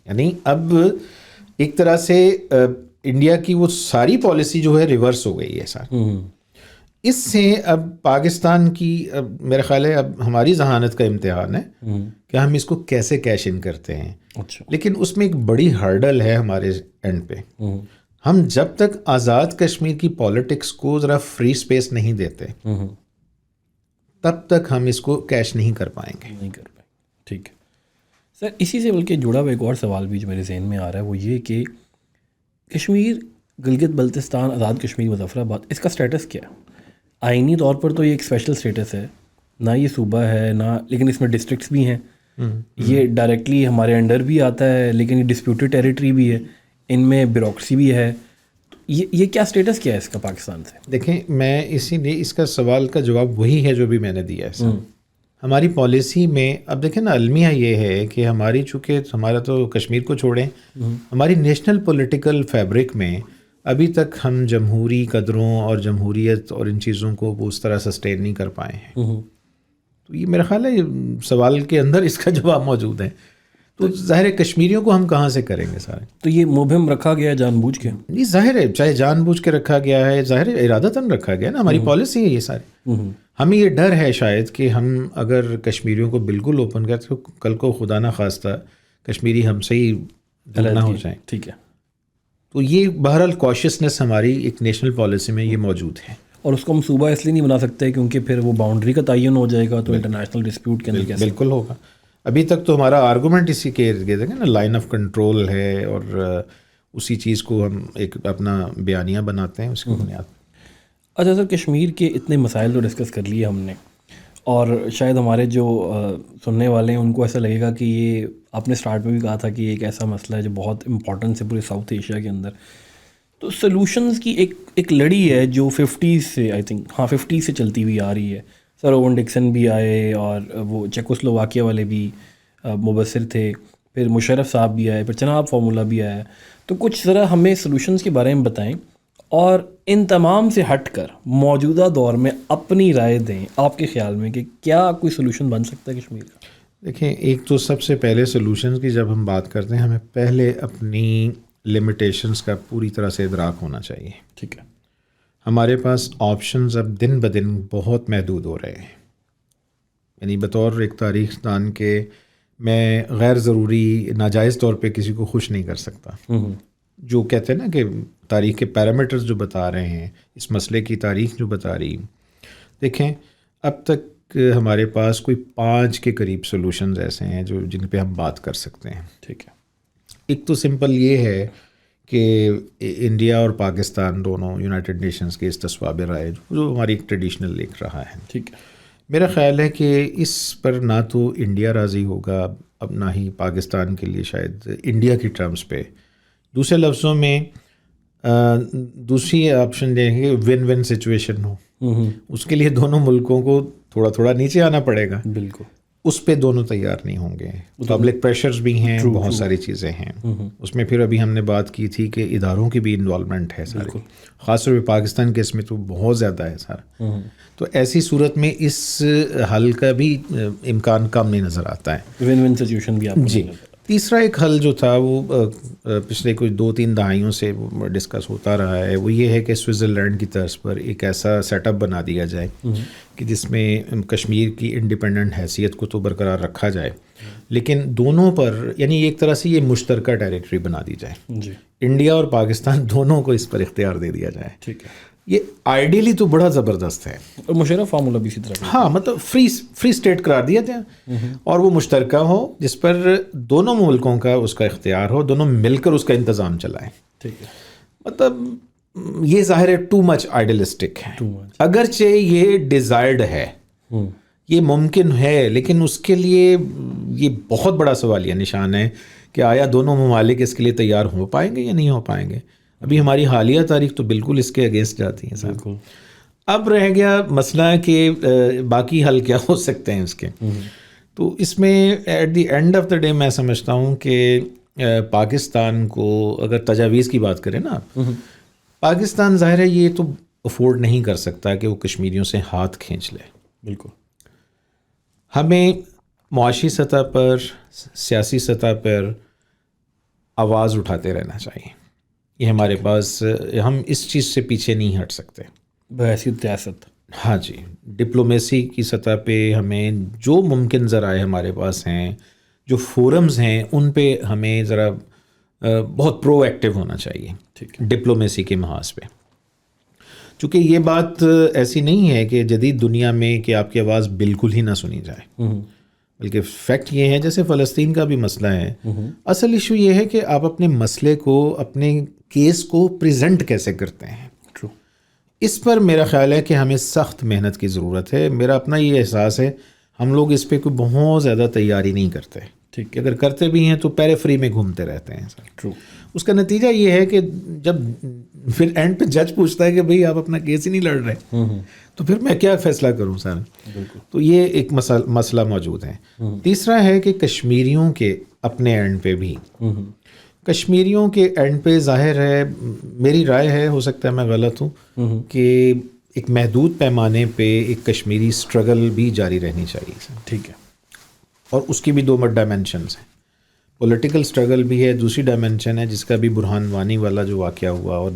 یعنی اب ایک طرح سے انڈیا کی وہ ساری پالیسی جو ہے ریورس ہو گئی ہے سر. اس سے اب پاکستان کی میرا خیال ہے اب ہماری ذہانت کا امتحان ہے کہ ہم اس کو کیسے کیش ان کرتے ہیں. اچھا، لیکن اس میں ایک بڑی ہرڈل ہے ہمارے اینڈ پہ. ہم جب تک آزاد کشمیر کی پالیٹکس کو ذرا فری سپیس نہیں دیتے تب تک ہم اس کو کیش نہیں کر پائیں گے. ٹھیک ہے سر، اسی سے بلکہ جڑا ہوا ایک اور سوال بھی جو میرے ذہن میں آ رہا ہے وہ یہ کہ کشمیر، گلگت بلتستان، آزاد کشمیر، مظفر آباد، اس کا سٹیٹس کیا ہے؟ آئینی طور پر تو یہ ایک اسپیشل سٹیٹس ہے، نہ یہ صوبہ ہے نہ، لیکن اس میں ڈسٹرکٹس بھی ہیں، یہ ڈائریکٹلی ہمارے انڈر بھی آتا ہے لیکن یہ ڈسپیوٹڈ ٹیریٹری بھی ہے، ان میں بیوروکریسی بھی ہے. یہ کیا سٹیٹس کیا ہے اس کا پاکستان سے؟ دیکھیں میں اسی لیے اس کا سوال کا جواب وہی ہے جو بھی میں نے دیا ہے. ہماری پالیسی میں اب دیکھیں نا المیہ یہ ہے کہ ہماری چونکہ ہمارا تو کشمیر کو چھوڑیں، ہماری نیشنل پولیٹیکل فیبرک میں ابھی تک ہم جمہوری قدروں اور جمہوریت اور ان چیزوں کو وہ اس طرح سسٹین نہیں کر پائے ہیں. تو یہ میرا خیال ہے سوال کے اندر اس کا جواب موجود ہے. تو ظاہر ہے کشمیریوں کو ہم کہاں سے کریں گے سارے؟ تو یہ مبہم رکھا گیا جان بوجھ کے؟ نہیں ظاہر ہے، چاہے جان بوجھ کے رکھا گیا ہے، ظاہر ہے ارادتاً رکھا گیا نا، ہماری پالیسی ہے یہ سارے. ہمیں یہ ڈر ہے شاید کہ ہم اگر کشمیریوں کو بالکل اوپن کرتے تو کل کو خدا نہ خواستہ کشمیری ہم سے ہی دور نہ ہو جائیں. ٹھیک ہے، تو یہ بہرحال کوششنس ہماری ایک نیشنل پالیسی میں یہ موجود ہے. اور اس کو ہم صوبہ اس لیے نہیں بنا سکتے کیونکہ پھر وہ باؤنڈری کا تعین ہو جائے گا تو انٹرنیشنل ڈسپیوٹ کے اندر کیسے؟ بالکل ہوگا. ابھی تک تو ہمارا آرگومنٹ اسی کے ارد گرد ہے نا، لائن آف کنٹرول ہے، اور اسی چیز کو ہم ایک اپنا بیانیہ بناتے ہیں اس کی بنیاد. اچھا سر، کشمیر کے اتنے مسائل تو ڈسکس کر لیے ہم نے، اور شاید ہمارے جو سننے والے ہیں ان کو ایسا لگے گا کہ یہ آپ نے سٹارٹ میں بھی کہا تھا کہ ایک ایسا مسئلہ ہے جو بہت امپورٹنس ہے پورے ساؤتھ ایشیا کے اندر. تو سلوشنز کی ایک لڑی ہے جو 50s سے آئی تھنک 50s سے چلتی ہوئی آ رہی ہے. سر اوون ڈکسن بھی آئے اور وہ چیکوسلوواکیہ والے بھی مبصر تھے، پھر مشرف صاحب بھی آئے، پھر چناب فارمولہ بھی آیا. تو کچھ ذرا ہمیں سلوشنز کے بارے میں بتائیں اور ان تمام سے ہٹ کر موجودہ دور میں اپنی رائے دیں آپ کے خیال میں کہ کیا کوئی سلوشن بن سکتا ہے کشمیر کا؟ دیکھیں ایک تو سب سے پہلے سلوشنز کی جب ہم بات کرتے ہیں ہمیں پہلے اپنی لمیٹیشنز کا پوری طرح سے ادراک ہونا چاہیے. ٹھیک ہے، ہمارے پاس آپشنز اب دن بدن بہت محدود ہو رہے ہیں. یعنی بطور ایک تاریخ دان کے میں غیر ضروری ناجائز طور پہ کسی کو خوش نہیں کر سکتا. جو کہتے ہیں نا کہ تاریخ کے پیرامیٹرز جو بتا رہے ہیں، اس مسئلے کی تاریخ جو بتا رہی، دیکھیں اب تک ہمارے پاس کوئی 5 کے قریب سلوشنز ایسے ہیں جن پہ ہم بات کر سکتے ہیں. ٹھیک ہے، ایک تو سمپل یہ ہے کہ انڈیا اور پاکستان دونوں یونائٹڈ نیشنز کے استصواب رائے جو ہماری ایک ٹریڈیشنل لکھ رہا ہے. ٹھیک ہے، میرا خیال ہے کہ اس پر نہ تو انڈیا راضی ہوگا اب نہ ہی پاکستان کے لیے شاید انڈیا کی ٹرمز پہ. دوسرے لفظوں میں دوسری آپشن دیں گے ون ون سچویشن ہو، اس کے لیے دونوں ملکوں کو تھوڑا تھوڑا نیچے آنا پڑے گا. بالکل، اس پہ دونوں تیار نہیں ہوں گے. پبلک پریشرز بھی ہیں، بہت ساری چیزیں ہیں. اس میں پھر ابھی ہم نے بات کی تھی کہ اداروں کی بھی انوالومنٹ ہے سارے، خاص طور پہ پاکستان کے اس میں تو بہت زیادہ ہے سارا. تو ایسی صورت میں اس حل کا بھی امکان کم نہیں نظر آتا ہے. ون ون سچویشن بھی آپ جی. تیسرا ایک حل جو تھا وہ پچھلے کچھ 2-3 دہائیوں سے وہ ڈسکس ہوتا رہا ہے وہ یہ ہے کہ سوئٹزرلینڈ کی طرز پر ایک ایسا سیٹ اپ بنا دیا جائے کہ جس میں کشمیر کی انڈیپینڈنٹ حیثیت کو تو برقرار رکھا جائے لیکن دونوں پر یعنی ایک طرح سے یہ مشترکہ ٹیریٹری بنا دی جائے. جی انڈیا اور پاکستان دونوں کو اس پر اختیار دے دیا جائے. ٹھیک ہے. یہ آئیڈیلی تو بڑا زبردست ہے. اور مشرف فارمولہ بھی اسی طرح کا. ہاں مطلب فری اسٹیٹ قرار دیا جائے اور وہ مشترکہ ہو جس پر دونوں ملکوں کا اس کا اختیار ہو, دونوں مل کر اس کا انتظام چلائیں. ٹھیک ہے. مطلب یہ ظاہر ہے ٹو مچ آئیڈیلسٹک ہے. اگرچہ یہ ڈیزائرڈ ہے, یہ ممکن ہے, لیکن اس کے لیے یہ بہت بڑا سوالیہ نشان ہے کہ آیا دونوں ممالک اس کے لیے تیار ہو پائیں گے یا نہیں ہو پائیں گے. ابھی ہماری حالیہ تاریخ تو بالکل اس کے اگینسٹ جاتی ہیں صاحب. اب رہ گیا مسئلہ کہ باقی حل کیا ہو سکتے ہیں اس کے. تو اس میں at the end of the day میں سمجھتا ہوں کہ پاکستان کو اگر تجاویز کی بات کریں نا آپ, پاکستان ظاہر ہے یہ تو افورڈ نہیں کر سکتا کہ وہ کشمیریوں سے ہاتھ کھینچ لے. بالکل. ہمیں معاشی سطح پر, سیاسی سطح پر آواز اٹھاتے رہنا چاہیے. یہ ہمارے پاس, ہم اس چیز سے پیچھے نہیں ہٹ سکتے بحیثیت سیاست. ہاں جی, ڈپلومیسی کی سطح پہ ہمیں جو ممکن ذرائع ہمارے پاس ہیں, جو فورمز ہیں, ان پہ ہمیں ذرا بہت پرو ایکٹیو ہونا چاہیے ڈپلومیسی کے محاذ پہ. چونکہ یہ بات ایسی نہیں ہے کہ جدید دنیا میں کہ آپ کی آواز بالکل ہی نہ سنی جائے, بلکہ فیکٹ یہ ہے جیسے فلسطین کا بھی مسئلہ ہے, اصل ایشو یہ ہے کہ آپ اپنے مسئلے کو, اپنے کیس کو پریزنٹ کیسے کرتے ہیں. اس پر میرا خیال ہے کہ ہمیں سخت محنت کی ضرورت ہے. میرا اپنا یہ احساس ہے ہم لوگ اس پہ کوئی بہت زیادہ تیاری نہیں کرتے. ٹھیک ہے, اگر کرتے بھی ہیں تو پیرے فری میں گھومتے رہتے ہیں سر. اس کا نتیجہ یہ ہے کہ جب پھر اینڈ پہ جج پوچھتا ہے کہ بھئی آپ اپنا کیس ہی نہیں لڑ رہے تو پھر میں کیا فیصلہ کروں سر. تو یہ ایک مسئلہ موجود ہے. تیسرا ہے کہ کشمیریوں کے اپنے اینڈ پہ بھی, کشمیریوں کے اینڈ پہ ظاہر ہے, میری رائے ہے, ہو سکتا ہے میں غلط ہوں, کہ ایک محدود پیمانے پہ ایک کشمیری اسٹرگل بھی جاری رہنی چاہیے. ٹھیک ہے. اور اس کی بھی 2 ڈائمینشنز ہیں. پولیٹیکل اسٹرگل بھی ہے, دوسری ڈائمینشن ہے جس کا بھی برہان وانی والا جو واقعہ ہوا اور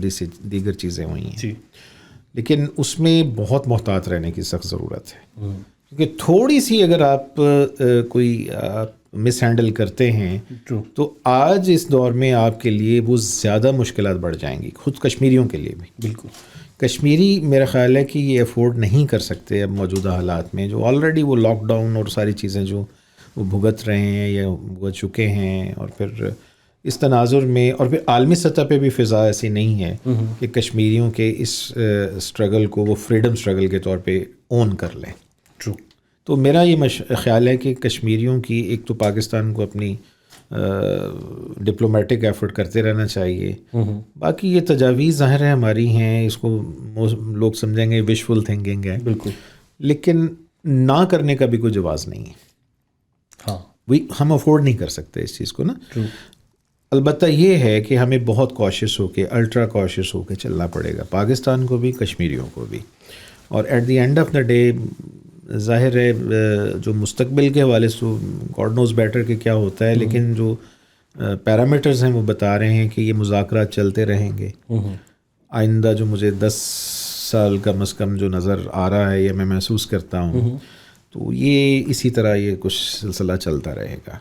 دیگر چیزیں ہوئی ہیں. لیکن اس میں بہت محتاط رہنے کی سخت ضرورت ہے, کیونکہ تھوڑی سی اگر آپ کوئی مس ہینڈل کرتے ہیں تو آج اس دور میں آپ کے لیے وہ زیادہ مشکلات بڑھ جائیں گی, خود کشمیریوں کے لیے بھی. بالکل. کشمیری میرا خیال ہے کہ یہ افورڈ نہیں کر سکتے اب موجودہ حالات میں, جو آلریڈی وہ لاک ڈاؤن اور ساری چیزیں جو وہ بھگت رہے ہیں یا بھگت چکے ہیں, اور پھر اس تناظر میں, اور پھر عالمی سطح پہ بھی فضا ایسی نہیں ہے کہ کشمیریوں کے اس اسٹرگل کو وہ فریڈم اسٹرگل کے طور پہ اون کر لیں. تو میرا یہ خیال ہے کہ کشمیریوں کی ایک تو پاکستان کو اپنی ڈپلومیٹک ایفرٹ کرتے رہنا چاہیے. باقی یہ تجاویز ظاہر ہے ہماری ہیں, اس کو لوگ سمجھیں گے وشفل تھنکنگ ہے. بالکل. لیکن نہ کرنے کا بھی کوئی جواز نہیں ہے. ہاں, وہی ہم افورڈ نہیں کر سکتے اس چیز کو نا. البتہ یہ ہے کہ ہمیں بہت کوشش ہو کے, الٹرا کوشش ہو کے چلنا پڑے گا, پاکستان کو بھی کشمیریوں کو بھی. اور at the end of the day ظاہر ہے جو مستقبل کے حوالے سے گاڈ نوز بیٹر کہ کیا ہوتا ہے, لیکن جو پیرامیٹرز ہیں وہ بتا رہے ہیں کہ یہ مذاکرات چلتے رہیں گے. آئندہ جو مجھے 10 سال کم از کم جو نظر آ رہا ہے یا میں محسوس کرتا ہوں, تو یہ اسی طرح یہ کچھ سلسلہ چلتا رہے گا.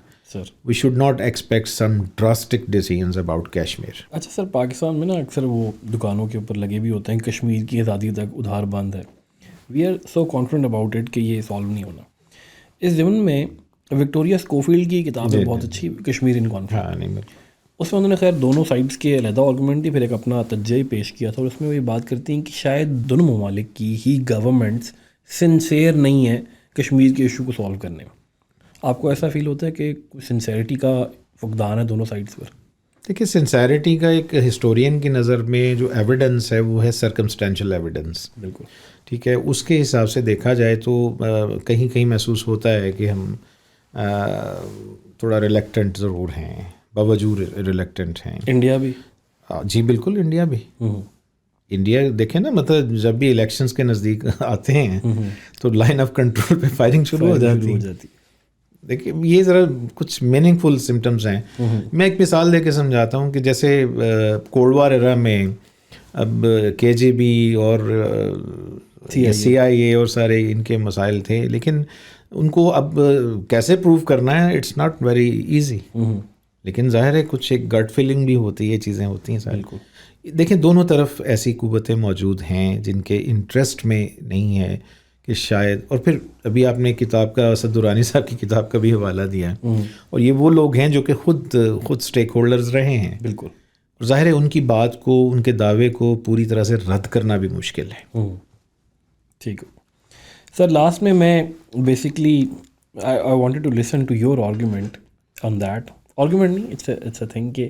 We should not expect some drastic decisions about Kashmir. اچھا سر, پاکستان میں نا اکثر وہ دکانوں کے اوپر لگے بھی ہوتے ہیں کشمیر کی آزادی تک ادھار بند ہے. We are so confident about it کہ یہ سالو نہیں ہونا. اس ضمن میں وکٹوریا اسکوفیلڈ کی کتاب ہے بہت اچھی, کشمیر ان کانفلکٹ. اس میں انہوں نے خیر دونوں سائڈس کے علیحدہ آرگومنٹ دی, پھر ایک اپنا تجزیہ پیش کیا تھا, اور اس میں وہ یہ بات کرتی ہیں کہ شاید دونوں ممالک کی ہی گورنمنٹس سنسیئر نہیں ہیں کشمیر کے ایشو کو سالو کرنے میں. آپ کو ایسا فیل ہوتا ہے کہ کوئی سنسیئرٹی کا فقدان ہے دونوں سائڈس پر؟ دیکھیے, سنسیئرٹی کا ایک ہسٹورین کی نظر میں جو ایویڈنس ہے وہ ہے سرکمسٹینشل ایویڈنس. بالکل ٹھیک ہے. اس کے حساب سے دیکھا جائے تو کہیں کہیں محسوس ہوتا ہے کہ ہم تھوڑا ریلیکٹنٹ ضرور ہیں, باوجود ریلیکٹنٹ ہیں. انڈیا بھی؟ جی بالکل, انڈیا بھی. انڈیا دیکھیں نا, مطلب جب بھی الیکشنز کے نزدیک آتے ہیں تو لائن آف کنٹرول پہ فائرنگ شروع ہو جاتی. دیکھیے یہ ذرا کچھ میننگ فل سمٹمز ہیں. میں ایک مثال دے کے سمجھاتا ہوں کہ جیسے کولڈ وار ایرا میں اب KGB اور CIA اور سارے ان کے مسائل تھے, لیکن ان کو اب کیسے پروو کرنا ہے اٹس ناٹ ویری ایزی. لیکن ظاہر ہے کچھ ایک گٹ فیلنگ بھی ہوتی ہے, یہ چیزیں ہوتی ہیں ساری. دیکھیں دونوں طرف ایسی قوتیں موجود ہیں جن کے انٹرسٹ میں نہیں ہے کہ شاید, اور پھر ابھی آپ نے کتاب کا اسد درانی صاحب کی کتاب کا بھی حوالہ دیا ہے, اور یہ وہ لوگ ہیں جو کہ خود اسٹیک ہولڈرز رہے ہیں. بالکل. ظاہر ہے ان کی بات کو, ان کے دعوے کو پوری طرح سے رد کرنا بھی مشکل ہے. ٹھیک ہے سر, لاسٹ میں basically I wanted to listen to your argument on that. Argument نہیں, اٹس اے تھنگ کہ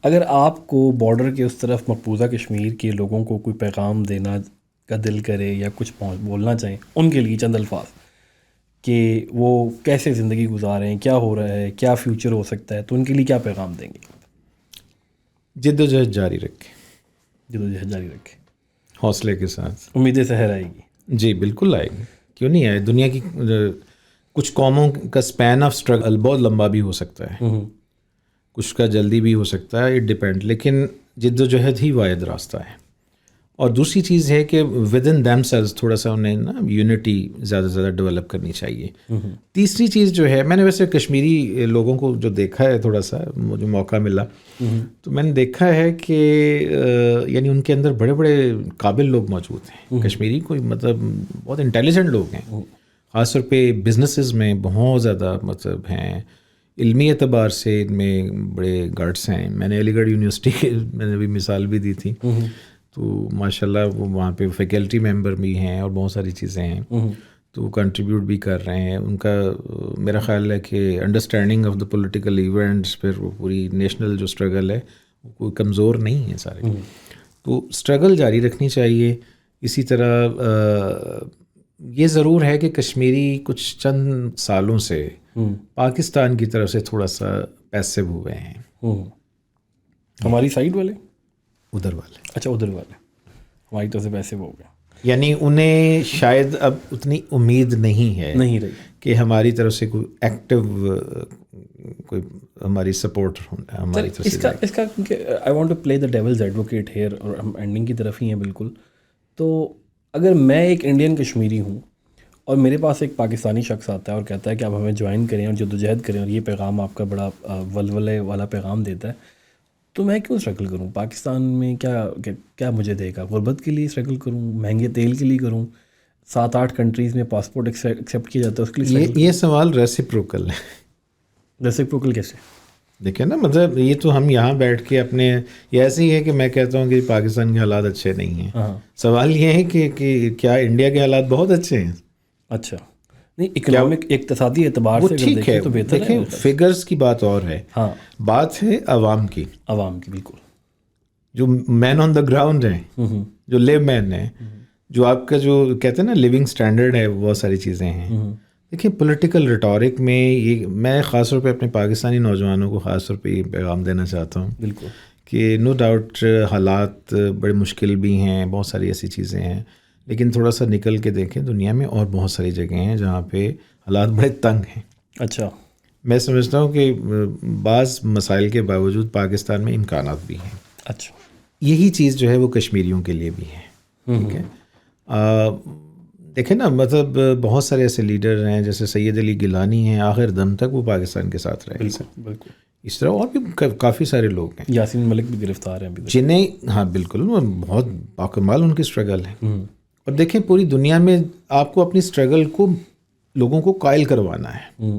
اگر آپ کو بارڈر کے اس طرف مقبوضہ کشمیر کے لوگوں کو کوئی پیغام دینا کا دل کرے یا کچھ بولنا چاہیں ان کے لیے چند الفاظ کہ وہ کیسے زندگی گزارے ہیں, کیا ہو رہا ہے, کیا فیوچر ہو سکتا ہے, تو ان کے لیے کیا پیغام دیں گے؟ جد و جہد جاری رکھیں. جد و جہد جاری رکھیں, حوصلے کے ساتھ. امیدیں سحر آئے گی. جی بالکل آئے گی, کیوں نہیں آئے. دنیا کی کچھ قوموں کا اسپین آف اسٹرگل بہت لمبا بھی ہو سکتا ہے, کچھ کا جلدی بھی ہو سکتا ہے, اٹ ڈپینڈ. لیکن جد و جہد ہی واحد راستہ ہے. اور دوسری چیز ہے کہ ود ان دیم سیلز تھوڑا سا انہیں نا یونٹی زیادہ سے زیادہ ڈیولپ کرنی چاہیے. تیسری چیز جو ہے, میں نے ویسے کشمیری لوگوں کو جو دیکھا ہے, تھوڑا سا مجھے موقع ملا تو میں نے دیکھا ہے کہ یعنی ان کے اندر بڑے بڑے قابل لوگ موجود ہیں. کشمیری کوئی مطلب بہت انٹیلیجنٹ لوگ ہیں, خاص طور پہ بزنسز میں بہت زیادہ مطلب ہیں, علمی اعتبار سے ان میں بڑے گٹس ہیں. میں نے علی گڑھ یونیورسٹی کے میں نے بھی مثال بھی دی تھی, تو ماشاء اللہ وہ وہاں پہ فیکلٹی ممبر بھی ہیں اور بہت ساری چیزیں ہیں, تو کنٹریبیوٹ بھی کر رہے ہیں. ان کا میرا خیال ہے کہ understanding of the political events, پھر وہ پوری نیشنل جو اسٹرگل ہے وہ کوئی کمزور نہیں ہے سارے. تو اسٹرگل جاری رکھنی چاہیے. اسی طرح یہ ضرور ہے کہ کشمیری کچھ چند سالوں سے پاکستان کی طرف سے تھوڑا سا پیسو ہوئے ہیں. ہماری سائڈ والے, ادھر والے, اچھا ادھر والے ہماری طرف سے پیسے ہو گئے, یعنی انہیں شاید اب اتنی امید نہیں ہے نہیں رہی کہ ہماری طرف سے کوئی ایکٹیو کوئی ہماری سپورٹ ہماری طرف سے. اس کا کیونکہ I want to play the devil's advocate here, اور ہم اینڈنگ کی طرف ہی ہیں بالکل. تو اگر میں ایک انڈین کشمیری ہوں اور میرے پاس ایک پاکستانی شخص آتا ہے اور کہتا ہے کہ آپ ہمیں جوائن کریں اور جدوجہد کریں, اور یہ پیغام آپ کا بڑا ولولے والا پیغام دیتا ہے, تو میں کیوں اسٹرگل کروں؟ پاکستان میں کیا مجھے دے گا؟ غربت کے لیے اسٹرگل کروں, مہنگے تیل کے لیے کروں, 7-8 کنٹریز میں پاسپورٹ ایکسیپٹ کیا جاتا ہے اس کے لیے. یہ سوال ریسیپروکل ہے. ریسیپروکل کیسے؟ دیکھیں نا, مطلب یہ تو ہم یہاں بیٹھ کے اپنے, یہ ایسے ہی ہے کہ میں کہتا ہوں کہ پاکستان کے حالات اچھے نہیں ہیں. سوال یہ ہے کہ کیا انڈیا کے حالات بہت اچھے ہیں؟ اچھا نہیں, اکنامک اقتصادی اعتبار سے ٹھیک ہے, تو بہتر ہے. دیکھیں فگرز کی بات اور ہے, ہاں بات ہے عوام کی. بالکل, جو مین آن دا گراؤنڈ ہیں, جو لیو مین ہیں, جو آپ کا جو کہتے ہیں نا لیونگ اسٹینڈرڈ ہے, بہت ساری چیزیں ہیں. دیکھیں پولیٹیکل ریٹورک میں یہ میں خاص طور پہ اپنے پاکستانی نوجوانوں کو خاص طور پہ یہ پیغام دینا چاہتا ہوں بالکل کہ نو ڈاؤٹ حالات بڑے مشکل بھی ہیں, بہت ساری ایسی چیزیں ہیں, لیکن تھوڑا سا نکل کے دیکھیں, دنیا میں اور بہت ساری جگہیں ہیں جہاں پہ حالات بڑے تنگ ہیں. اچھا, میں سمجھتا ہوں کہ بعض مسائل کے باوجود پاکستان میں امکانات بھی ہیں. اچھا, یہی چیز جو ہے وہ کشمیریوں کے لیے بھی ہے. ٹھیک ہے, دیکھیں نا, مطلب بہت سارے ایسے لیڈر ہیں جیسے سید علی گیلانی ہیں, آخر دم تک وہ پاکستان کے ساتھ رہے. بالکل. اس طرح اور بھی کافی سارے لوگ ہیں. یاسین ملک بھی گرفتار ہیں جنہیں, ہاں بالکل, بہت باکمال ان کی اسٹرگل ہے. اور دیکھیں پوری دنیا میں آپ کو اپنی اسٹرگل کو لوگوں کو قائل کروانا ہے.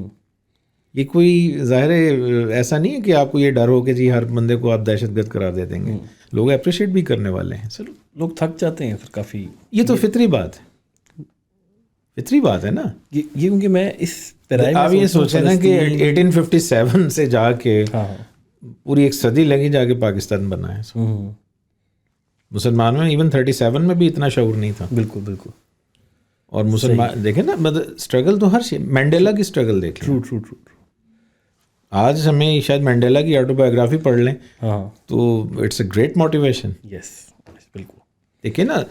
یہ کوئی ظاہر ایسا نہیں ہے کہ آپ کو یہ ڈر ہو کہ جی ہر بندے کو آپ دہشت گرد قرار دے دیں گے. لوگ اپریشیٹ بھی کرنے والے ہیں. چلو, لوگ تھک جاتے ہیں پھر کافی. یہ تو فطری بات ہے, فطری بات ہے نا. یہ کیونکہ میں اس آپ یہ سوچیں نا کہ 1857 سے جا کے پوری ایک صدی لگی جا کے پاکستان بنا ہے. مسلمانوں میں ایون 37 میں بھی اتنا شعور نہیں تھا. بالکل. اور مسلمان دیکھیں نا, مطلب اسٹرگل تو ہر شيء, مینڈیلا کی اسٹرگل دیکھ لیں. ٹرو. آج ہمیں شاید مینڈیلا کی آٹو بایوگرافی پڑھ لیں تو اٹس اے گریٹ موٹیویشن. یس بالکل. دیکھیں نا,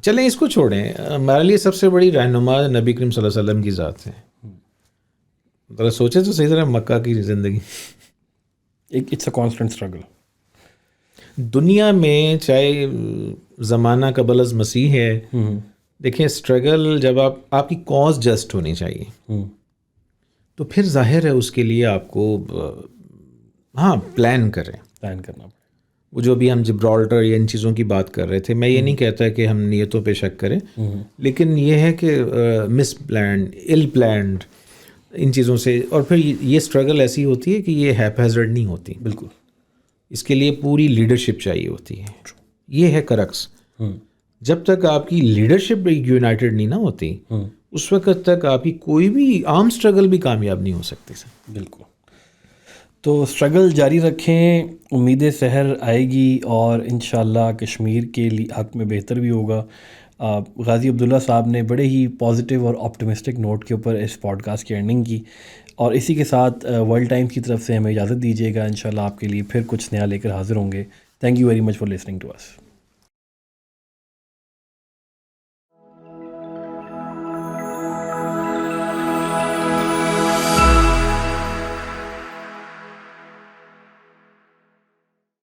چلیں اس کو چھوڑیں, ہمارے لیے سب سے بڑی رہنما نبی کریم صلی اللہ علیہ وسلم کی ذات ہے. ذرا سوچے تو صحیح طرح مکہ کی زندگی. It's a constant struggle. دنیا میں چاہے زمانہ قبل از مسیح ہے, دیکھیں اسٹرگل جب آپ کی کاز جسٹ ہونی چاہیے تو پھر ظاہر ہے اس کے لیے آپ کو ہاں پلان کریں. پلان کرنا. وہ جو بھی ہم جبرالٹر یا ان چیزوں کی بات کر رہے تھے, میں یہ نہیں کہتا کہ ہم نیتوں پہ شک کریں, لیکن یہ ہے کہ مس پلانڈ, ال پلانڈ ان چیزوں سے, اور پھر یہ اسٹرگل ایسی ہوتی ہے کہ یہ ہیپ ہیزرڈ نہیں ہوتی. بالکل. اس کے لیے پوری لیڈرشپ چاہیے ہوتی ہے. یہ ہے کرکس. جب تک آپ کی لیڈرشپ یونائٹڈ نہیں نہ ہوتی اس وقت تک آپ کی کوئی بھی عام اسٹرگل بھی کامیاب نہیں ہو سکتی سر. بالکل. تو اسٹرگل جاری رکھیں, امید سحر آئے گی اور انشاءاللہ کشمیر کے حق میں بہتر بھی ہوگا. غازی عبداللہ صاحب نے بڑے ہی پازیٹیو اور آپٹمسٹک نوٹ کے اوپر اس پوڈ کاسٹ کی اینڈنگ کی, اور اسی کے ساتھ ورلڈ ٹائمز کی طرف سے ہمیں اجازت دیجیے گا. انشاءاللہ آپ کے لیے پھر کچھ نیا لے کر حاضر ہوں گے. Thank you very much for listening to us.